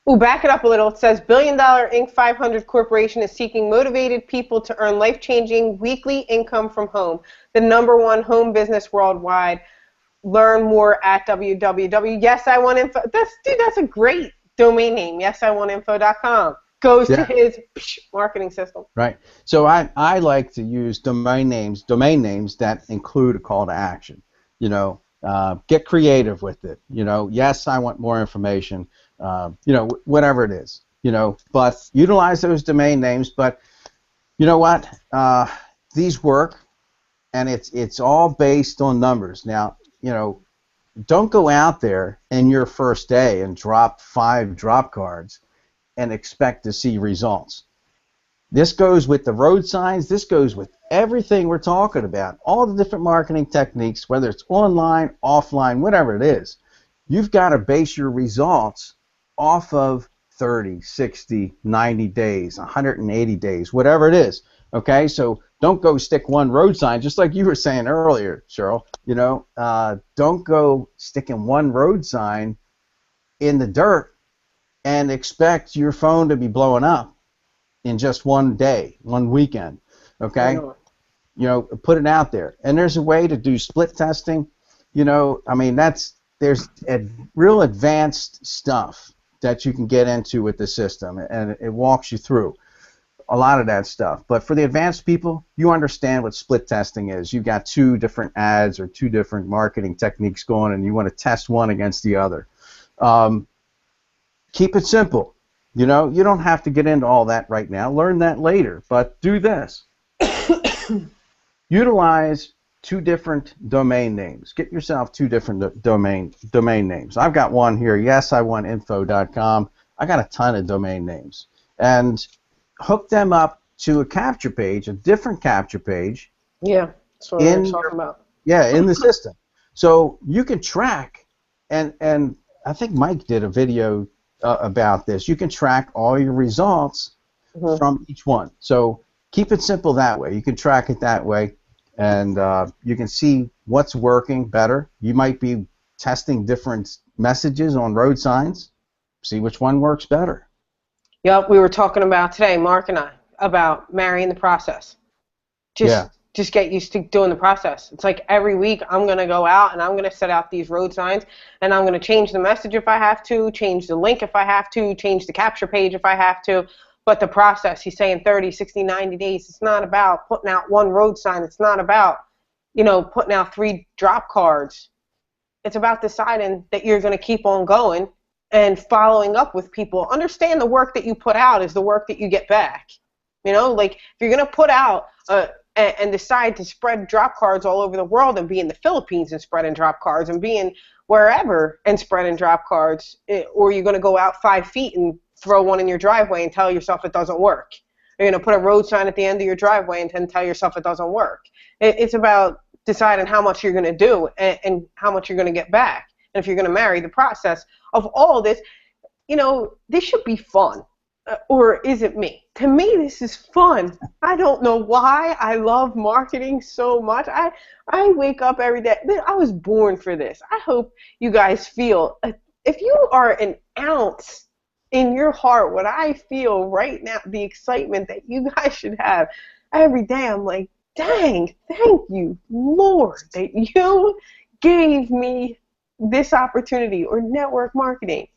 Ooh, back it up a little. It says $1 billion Inc. 500 corporation is seeking motivated people to earn life-changing weekly income from home. The #1 home business worldwide. Learn more at www.yesiwantinfo. That's a great domain name. Yesiwantinfo.com. Goes to his marketing system. Right. So I like to use domain names that include a call to action. You know, get creative with it. You know, yes, I want more information. You know, whatever it is. You know, but utilize those domain names. But you know what? These work, and it's all based on numbers. Now, you know, don't go out there in your first day and drop 5 drop cards and expect to see results. This goes with the road signs. This goes with everything we're talking about. All the different marketing techniques, whether it's online, offline, whatever it is. You've got to base your results off of 30, 60, 90 days, 180 days, whatever it is. Okay, so don't go stick one road sign, just like you were saying earlier, Cheryl. You know, don't go sticking one road sign in the dirt and expect your phone to be blowing up in just one day, one weekend. Okay, you know, put it out there. And there's a way to do split testing. You know, I mean, there's real advanced stuff that you can get into with the system, and it walks you through a lot of that stuff. But for the advanced people, you understand what split testing is. You've got two different ads or two different marketing techniques going, and you want to test one against the other. Keep it simple. You know, you don't have to get into all that right now. Learn that later. But do this. Utilize two different domain names. Get yourself two different domain names. I've got one here, yesiwantinfo.com. I got a ton of domain names. And hook them up to a capture page, a different capture page. Yeah, that's what we're talking about. Yeah, in the system. So you can track, and I think Mike did a video about this. You can track all your results from each one. So keep it simple that way. You can track it that way, and you can see what's working better. You might be testing different messages on road signs. See which one works better. Yep, we were talking about today, Mark and I, about marrying the process. Just get used to doing the process. It's like every week I'm going to go out and I'm going to set out these road signs, and I'm going to change the message if I have to, change the link if I have to, change the capture page if I have to. But the process, he's saying 30, 60, 90 days. It's not about putting out one road sign. It's not about, you know, putting out 3 drop cards. It's about deciding that you're going to keep on going and following up with people. Understand the work that you put out is the work that you get back. You know, like if you're going to put out and decide to spread drop cards all over the world and be in the Philippines and spreading drop cards and be in wherever and spreading drop cards, or you're going to go out 5 feet and throw one in your driveway and tell yourself it doesn't work. You're going to put a road sign at the end of your driveway and then tell yourself it doesn't work. It's about deciding how much you're going to do and how much you're going to get back. And if you're going to marry the process of all this, you know, this should be fun. Or is it me? To me, this is fun. I don't know why I love marketing so much. I wake up every day. I was born for this. I hope you guys feel, if you are an ounce in your heart, what I feel right now, the excitement that you guys should have every day, I'm like, dang, thank you, Lord, that you gave me this opportunity, or network marketing.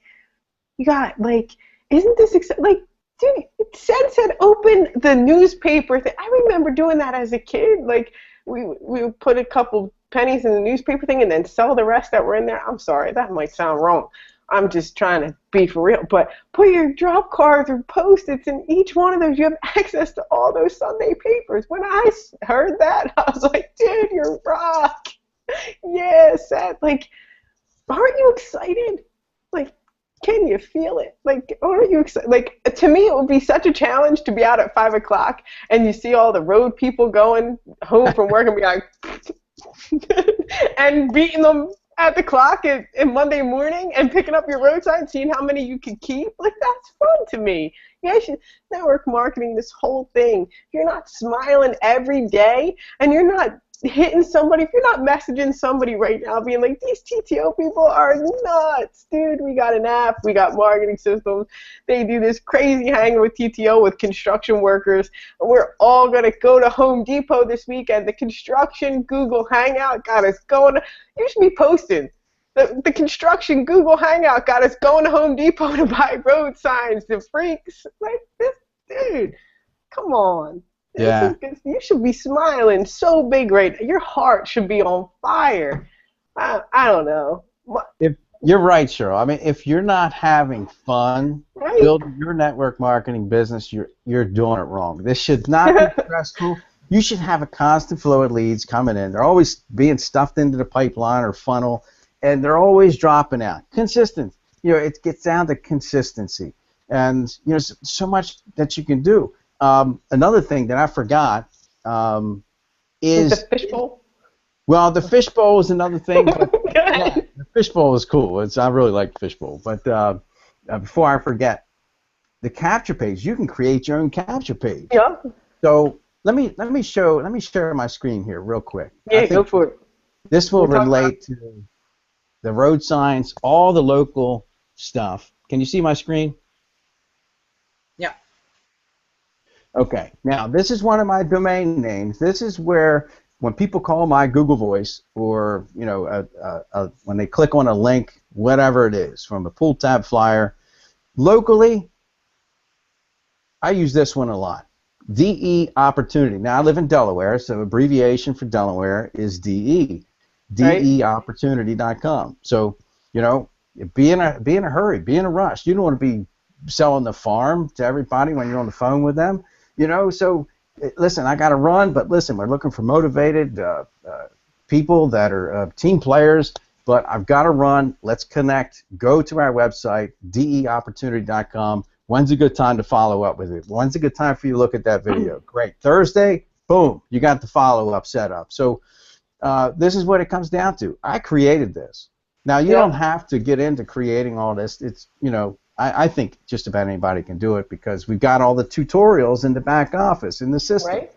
You got, like, isn't this exciting? Like, dude, it said open the newspaper thing. I remember doing that as a kid. Like, we would put a couple pennies in the newspaper thing and then sell the rest that were in there. I'm sorry, that might sound wrong. I'm just trying to be for real. But put your drop cards or Post-its in each one of those. You have access to all those Sunday papers. When I heard that, I was like, dude, you're rock. Yes, like, aren't you excited? Like, can you feel it? Like, aren't you excited? Like, to me, it would be such a challenge to be out at 5 o'clock and you see all the road people going home from work and be like, and beating them at the clock in Monday morning and picking up your road sign, seeing how many you can keep. Like, that's fun to me. You guys should network marketing this whole thing. If you're not smiling every day and you're not hitting somebody, if you're not messaging somebody right now being like, these TTO people are nuts, dude, we got an app, we got marketing systems, they do this crazy hangout with TTO with construction workers, and we're all going to go to Home Depot this weekend. The construction Google Hangout got us going. You should be posting. The construction Google Hangout got us going to Home Depot to buy road signs. The freaks, like, this, dude, come on. Yeah. You should be smiling so big right now. Your heart should be on fire. I don't know. You're right, Cheryl. I mean, if you're not having fun building your network marketing business, you're doing it wrong. This should not be stressful. You should have a constant flow of leads coming in. They're always being stuffed into the pipeline or funnel, and they're always dropping out. Consistent. You know, it gets down to consistency, and you know, so much that you can do. Another thing that I forgot is the fishbowl. Well, the fishbowl is another thing. But, yeah, the fishbowl is cool. I really like the fishbowl. But before I forget, the capture page, you can create your own capture page. Yeah. So let me share my screen here real quick. Yeah, I go think for it. this will We'll talk about relate to the road signs, all the local stuff. Can you see my screen? Yeah. Okay. Now, this is one of my domain names. This is where when people call my Google Voice, or when they click on a link, whatever it is, from a pull tab flyer, locally, I use this one a lot. DE Opportunity. Now, I live in Delaware, so abbreviation for Delaware is DE. Right. DEopportunity.com. So, be in a hurry, be in a rush. You don't want to be selling the farm to everybody when you're on the phone with them. So listen, I got to run, but listen, we're looking for motivated people that are team players, but I've got to run. Let's connect. Go to our website, DEopportunity.com. When's a good time to follow up with it? When's a good time for you to look at that video? Great. Thursday, boom, you got the follow-up set up. So this is what it comes down to. I created this. Now, you don't have to get into creating all this. It's, I think just about anybody can do it because we've got all the tutorials in the back office, in the system, Right.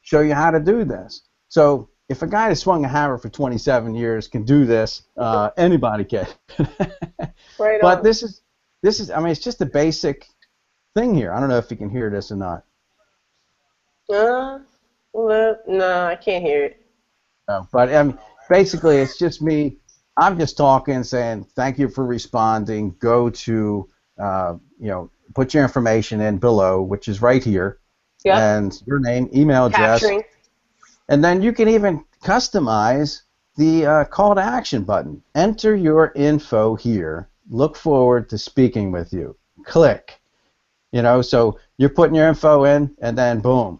show you how to do this. So if a guy that swung a hammer for 27 years can do this, anybody can. Right But on. this is, I mean, it's just a basic thing here. I don't know if you can hear this or not. No, I can't hear it. No, but I mean, basically, it's just me. I'm just talking, saying thank you for responding. Go to, put your information in below, which is right here, Yep. and your name, email address, Capturing. and then you can even customize the call to action button. Enter your info here. Look forward to speaking with you. Click. So you're putting your info in, and then boom.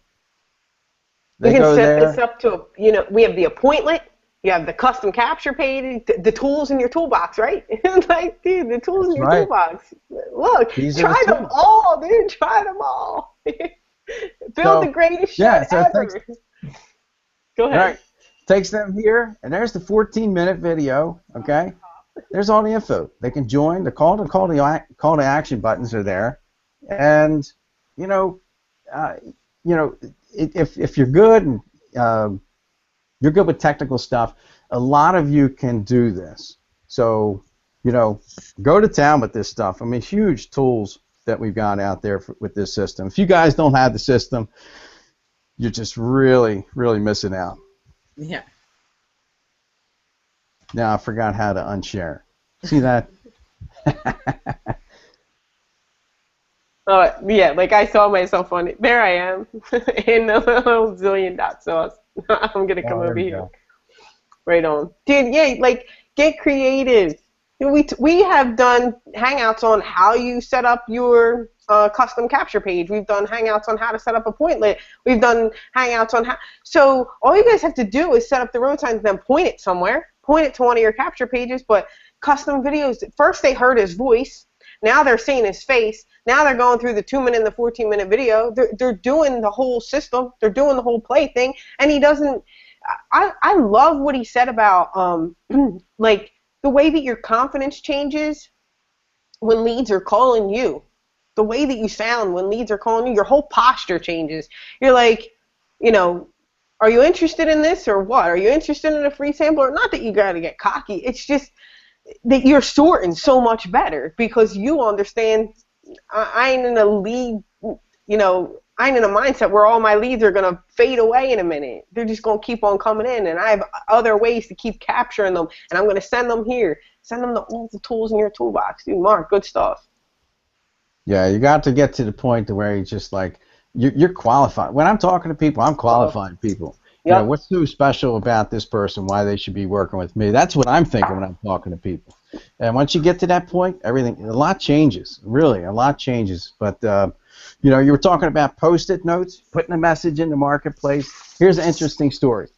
They You can go set there. this up to, we have the appointment, you have the custom capture page, the tools in your toolbox, right? Like, dude, the tools in That's your right. toolbox. Look, These are the try them tools. all, dude. Try them all. Build the greatest yeah, shit so it takes, ever. Go ahead. right, takes them here, and there's the 14-minute video. Okay, there's all the info. They can join. The call to action buttons are there, and if you're good and you're good with technical stuff, a lot of you can do this. So go to town with this stuff. I mean, huge tools that we've got out there with this system. If you guys don't have the system, you're just really, really missing out. Yeah. Now I forgot how to unshare. See that? Oh, yeah, like I saw myself on it. There I am in the little zillion dot sauce. I'm going to come over here. Go. Right on. Dude, yeah, like, get creative. We have done Hangouts on how you set up your custom capture page. We've done Hangouts on how to set up a pointlet. We've done Hangouts on how. So all you guys have to do is set up the road signs and then point it somewhere. Point it to one of your capture pages. But custom videos, first they heard his voice. Now they're seeing his face. Now they're going through the 2-minute and the 14-minute video. They're doing the whole system. They're doing the whole play thing. And he doesn't. I love what he said about like the way that your confidence changes when leads are calling you. The way that you sound when leads are calling you, your whole posture changes. You're like, are you interested in this or what? Are you interested in a free sample? Or not that you got to get cocky. It's just that you're sorting so much better because you understand I ain't in a lead, I ain't in a mindset where all my leads are going to fade away in a minute. They're just going to keep on coming in, and I have other ways to keep capturing them, and I'm going to send them here. Send them to all the tools in your toolbox. Dude, Mark, good stuff. Yeah, you got to get to the point to where you're just like, you're qualified. When I'm talking to people, I'm qualifying people. Yep. What's so special about this person, why they should be working with me? That's what I'm thinking when I'm talking to people. And once you get to that point, a lot changes. Really, a lot changes. But, you were talking about Post-it notes, putting a message in the marketplace. Here's an interesting story,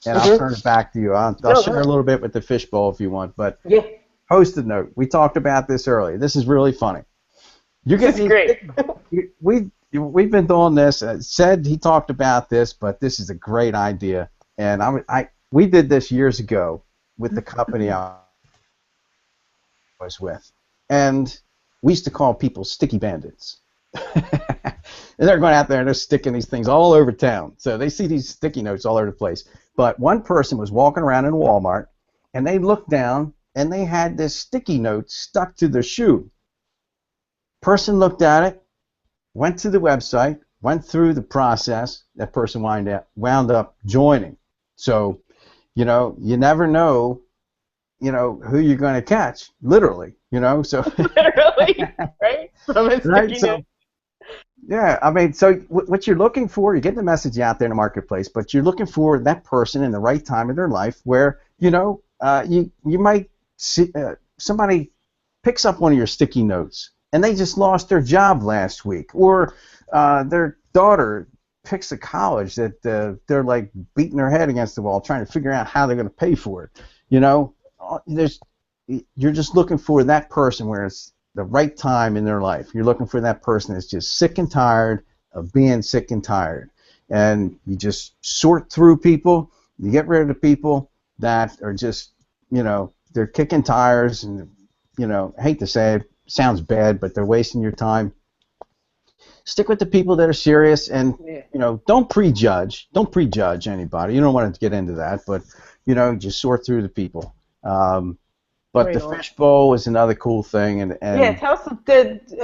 and I'll turn it back to you. I'll share a little bit with the fishbowl if you want. But yeah. Post-it note, we talked about this earlier. This is really funny. This is great. We've been doing this. He talked about this, but this is a great idea. And we did this years ago with the company I was with, and we used to call people sticky bandits. And they're going out there and they're sticking these things all over town. So they see these sticky notes all over the place. But one person was walking around in Walmart, and they looked down, and they had this sticky note stuck to their shoe. Person looked at it, went to the website, went through the process. That person wound up joining. So, you know, you never know, you know, who you're going to catch, literally, you know. So Literally, right? From a right? sticky So, note. yeah, I mean, so what you're looking for, you get the message out there in the marketplace, but you're looking for that person in the right time of their life where, you know, you might see somebody picks up one of your sticky notes and they just lost their job last week, or their daughter picks a college that they're like beating their head against the wall trying to figure out how they're going to pay for it. You know, you're just looking for that person where it's the right time in their life. You're looking for that person that's just sick and tired of being sick and tired. And you just sort through people, you get rid of the people that are just, you know, they're kicking tires and, you know, I hate to say it, sounds bad, but they're wasting your time. Stick with the people that are serious and, you know, don't prejudge. Don't prejudge anybody. You don't want to get into that, but, you know, just sort through the people. But the fishbowl is another cool thing, and yeah, tell us a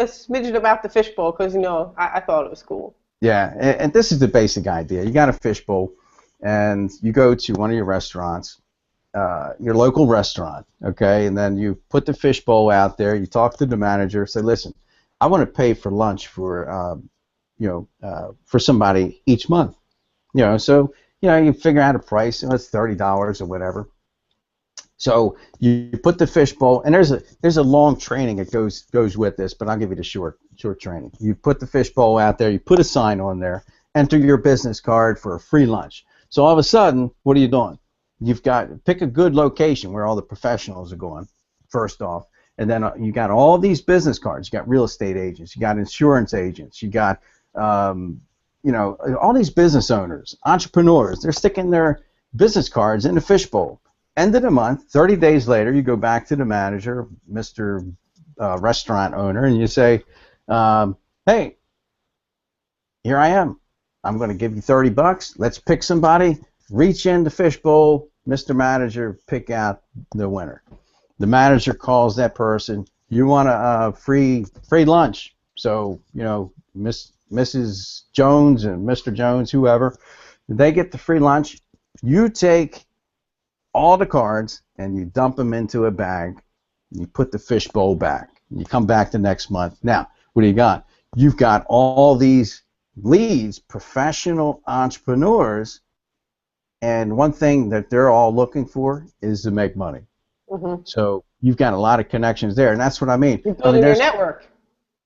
smidgen about the fishbowl, because you know I thought it was cool. Yeah, and this is the basic idea. You got a fishbowl, and you go to one of your restaurants, your local restaurant, okay, and then you put the fishbowl out there. You talk to the manager, say, listen, I want to pay for lunch for for somebody each month, you know. So you know you figure out a price, and it's $30 or whatever. So you put the fishbowl, and there's a long training that goes with this, but I'll give you the short training. You put the fishbowl out there, you put a sign on there, enter your business card for a free lunch. So all of a sudden, what are you doing? You've got pick a good location where all the professionals are going, first off, and then you got all these business cards. You got real estate agents, you got insurance agents, you got you know, all these business owners, entrepreneurs. They're sticking their business cards in the fishbowl. End of the month, 30 days later, you go back to the manager, Mr. Restaurant owner, and you say, hey, here I am. I'm going to give you $30. Let's pick somebody. Reach in the fishbowl, Mr. Manager, pick out the winner. The manager calls that person. You want a free lunch. So, you know, Mrs. Jones and Mr. Jones, whoever, they get the free lunch. You take all the cards and you dump them into a bag. You put the fishbowl back. You come back the next month. Now, what do you got? You've got all these leads, professional entrepreneurs, and one thing that they're all looking for is to make money. Mm-hmm. So you've got a lot of connections there, and that's what I mean. You're building your network.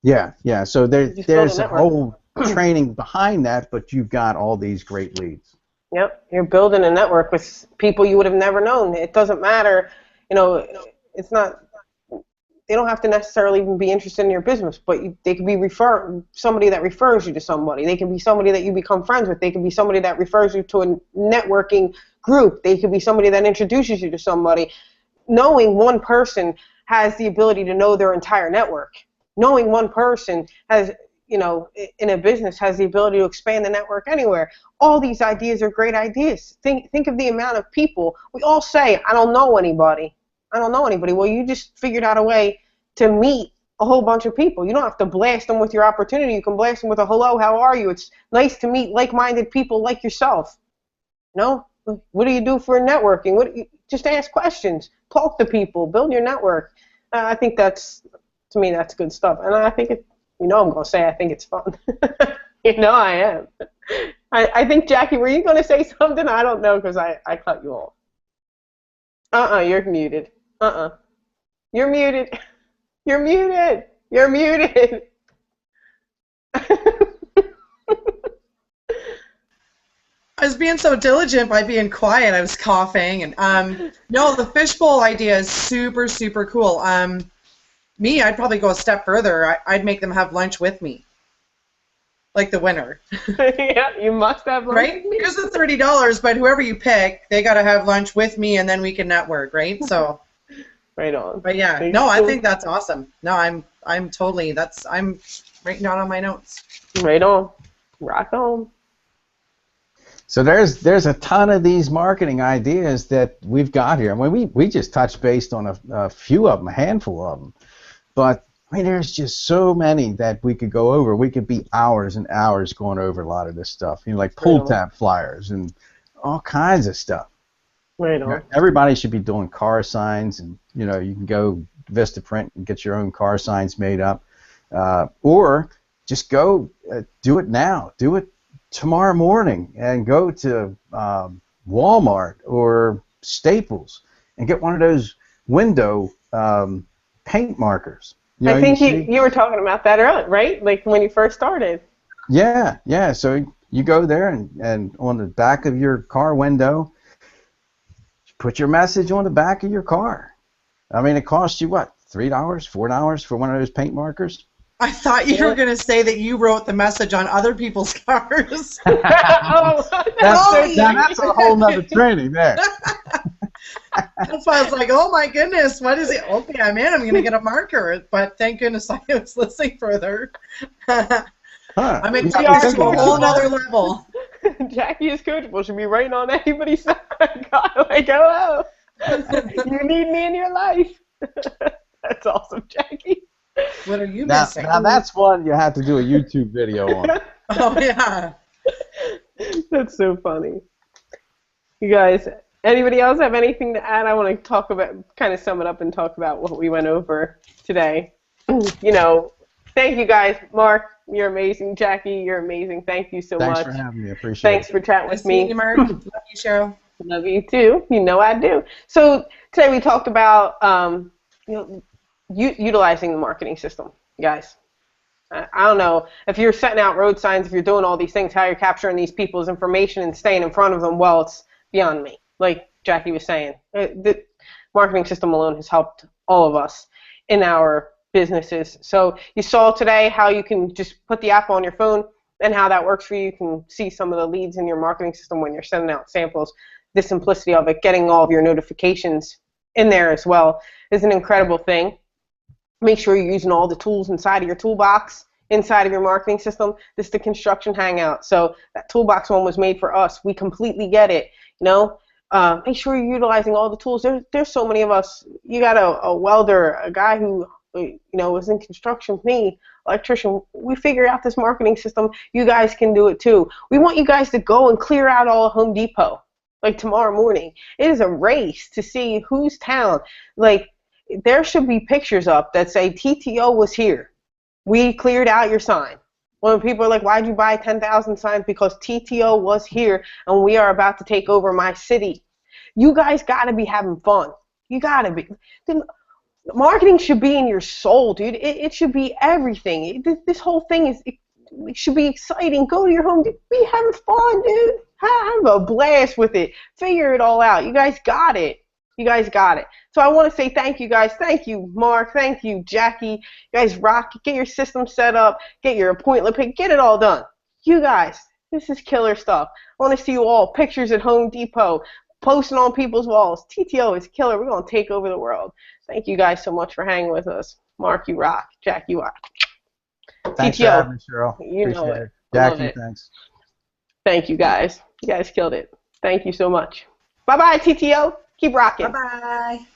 Yeah, yeah. So there's a whole training behind that, but you've got all these great leads. Yep, you're building a network with people you would have never known. It doesn't matter, you know, it's not, they don't have to necessarily even be interested in your business, but they could be somebody that refers you to somebody. They can be somebody that you become friends with. They can be somebody that refers you to a networking group. They could be somebody that introduces you to somebody. Knowing one person has the ability to know their entire network. Knowing one person has, you know, in a business has the ability to expand the network anywhere. All these ideas are great ideas. Think of the amount of people. We all say, I don't know anybody. I don't know anybody. Well, you just figured out a way to meet a whole bunch of people. You don't have to blast them with your opportunity. You can blast them with a hello, how are you? It's nice to meet like-minded people like yourself. No? What do you do for networking? Just ask questions. Talk to people. Build your network. I think to me, that's good stuff. And I think you know I'm going to say I think it's fun. You know I am. I think, Jackie, were you going to say something? I don't know because I cut you off. You're muted. You're muted. You're muted. You're muted. I was being so diligent by being quiet. I was coughing. And no, the fishbowl idea is super, super cool. Me, I'd probably go a step further. I'd make them have lunch with me, like the winner. Yeah, you must have lunch. Right? Because it's $30, but whoever you pick, they got to have lunch with me, and then we can network, right? So. Right on. But yeah, no, I think that's awesome. No, I'm totally. I'm writing down on my notes. Right on. Rock on. So there's a ton of these marketing ideas that we've got here. I mean, we just touched based on a few of them, a handful of them. But I mean, there's just so many that we could go over. We could be hours and hours going over a lot of this stuff. You know, like pull tab flyers and all kinds of stuff. Right You know, on. everybody should be doing car signs, and you know, you can go Vistaprint and get your own car signs made up, or just go do it now. Do it tomorrow morning and go to Walmart or Staples and get one of those window paint markers. You know, I think you were talking about that earlier, right? Like when you first started. Yeah, yeah. So you go there and on the back of your car window, put your message on the back of your car. I mean, it costs you what, $3, $4 for one of those paint markers? I thought you were going to say that you wrote the message on other people's cars. Oh, that's a whole nother training there. That's why I was like, oh my goodness, what is it? Okay, I'm in. I'm going to get a marker. But thank goodness I was listening further. I'm going to take this to a whole other level. Jackie is coachable. Should be writing on anybody's side. Like, hello. You need me in your life. That's awesome, Jackie. What are you missing? Now that's one you have to do a YouTube video on. Oh, yeah. That's so funny. You guys, anybody else have anything to add? I want to talk about, kind of sum it up and talk about what we went over today. You know, thank you guys. Mark, you're amazing. Jackie, you're amazing. Thank you so much. Thanks for having me. Appreciate it. Thanks for chatting with me. Mark. Love you, Cheryl. Love you too. You know I do. So today we talked about utilizing the marketing system, guys. I don't know if you're setting out road signs, if you're doing all these things, how you're capturing these people's information and staying in front of them. Well, it's beyond me. Like Jackie was saying, the marketing system alone has helped all of us in our businesses. So you saw today how you can just put the app on your phone and how that works for you. You can see some of the leads in your marketing system when you're sending out samples. The simplicity of it, getting all of your notifications in there as well, is an incredible thing. Make sure you're using all the tools inside of your toolbox, inside of your marketing system. This is the construction hangout. So that toolbox one was made for us. We completely get it. You know, make sure you're utilizing all the tools. There's so many of us. You got a welder, a guy who was in construction with me, electrician. We figure out this marketing system. You guys can do it too. We want you guys to go and clear out all of Home Depot. Like tomorrow morning, it is a race to see whose town. Like, there should be pictures up that say TTO was here. We cleared out your sign. When people are like, why'd you buy 10,000 signs? Because TTO was here and we are about to take over my city. You guys got to be having fun. You got to be. Marketing should be in your soul, dude. It should be everything. This whole thing it should be exciting. Go to your home. Be having fun, dude. Have a blast with it. Figure it all out. You guys got it. You guys got it. So I want to say thank you, guys. Thank you, Mark. Thank you, Jackie. You guys rock. Get your system set up. Get your appointment pick. Get it all done. You guys, this is killer stuff. I want to see you all. Pictures at Home Depot. Posting on people's walls. TTO is killer. We're going to take over the world. Thank you guys so much for hanging with us. Mark, you rock. Jack, you rock. Thanks TTO. for having me, Cheryl. You know Appreciate it. Jackie, thanks. Thank you, guys. You guys killed it. Thank you so much. Bye-bye, TTO. Keep rocking. Bye-bye.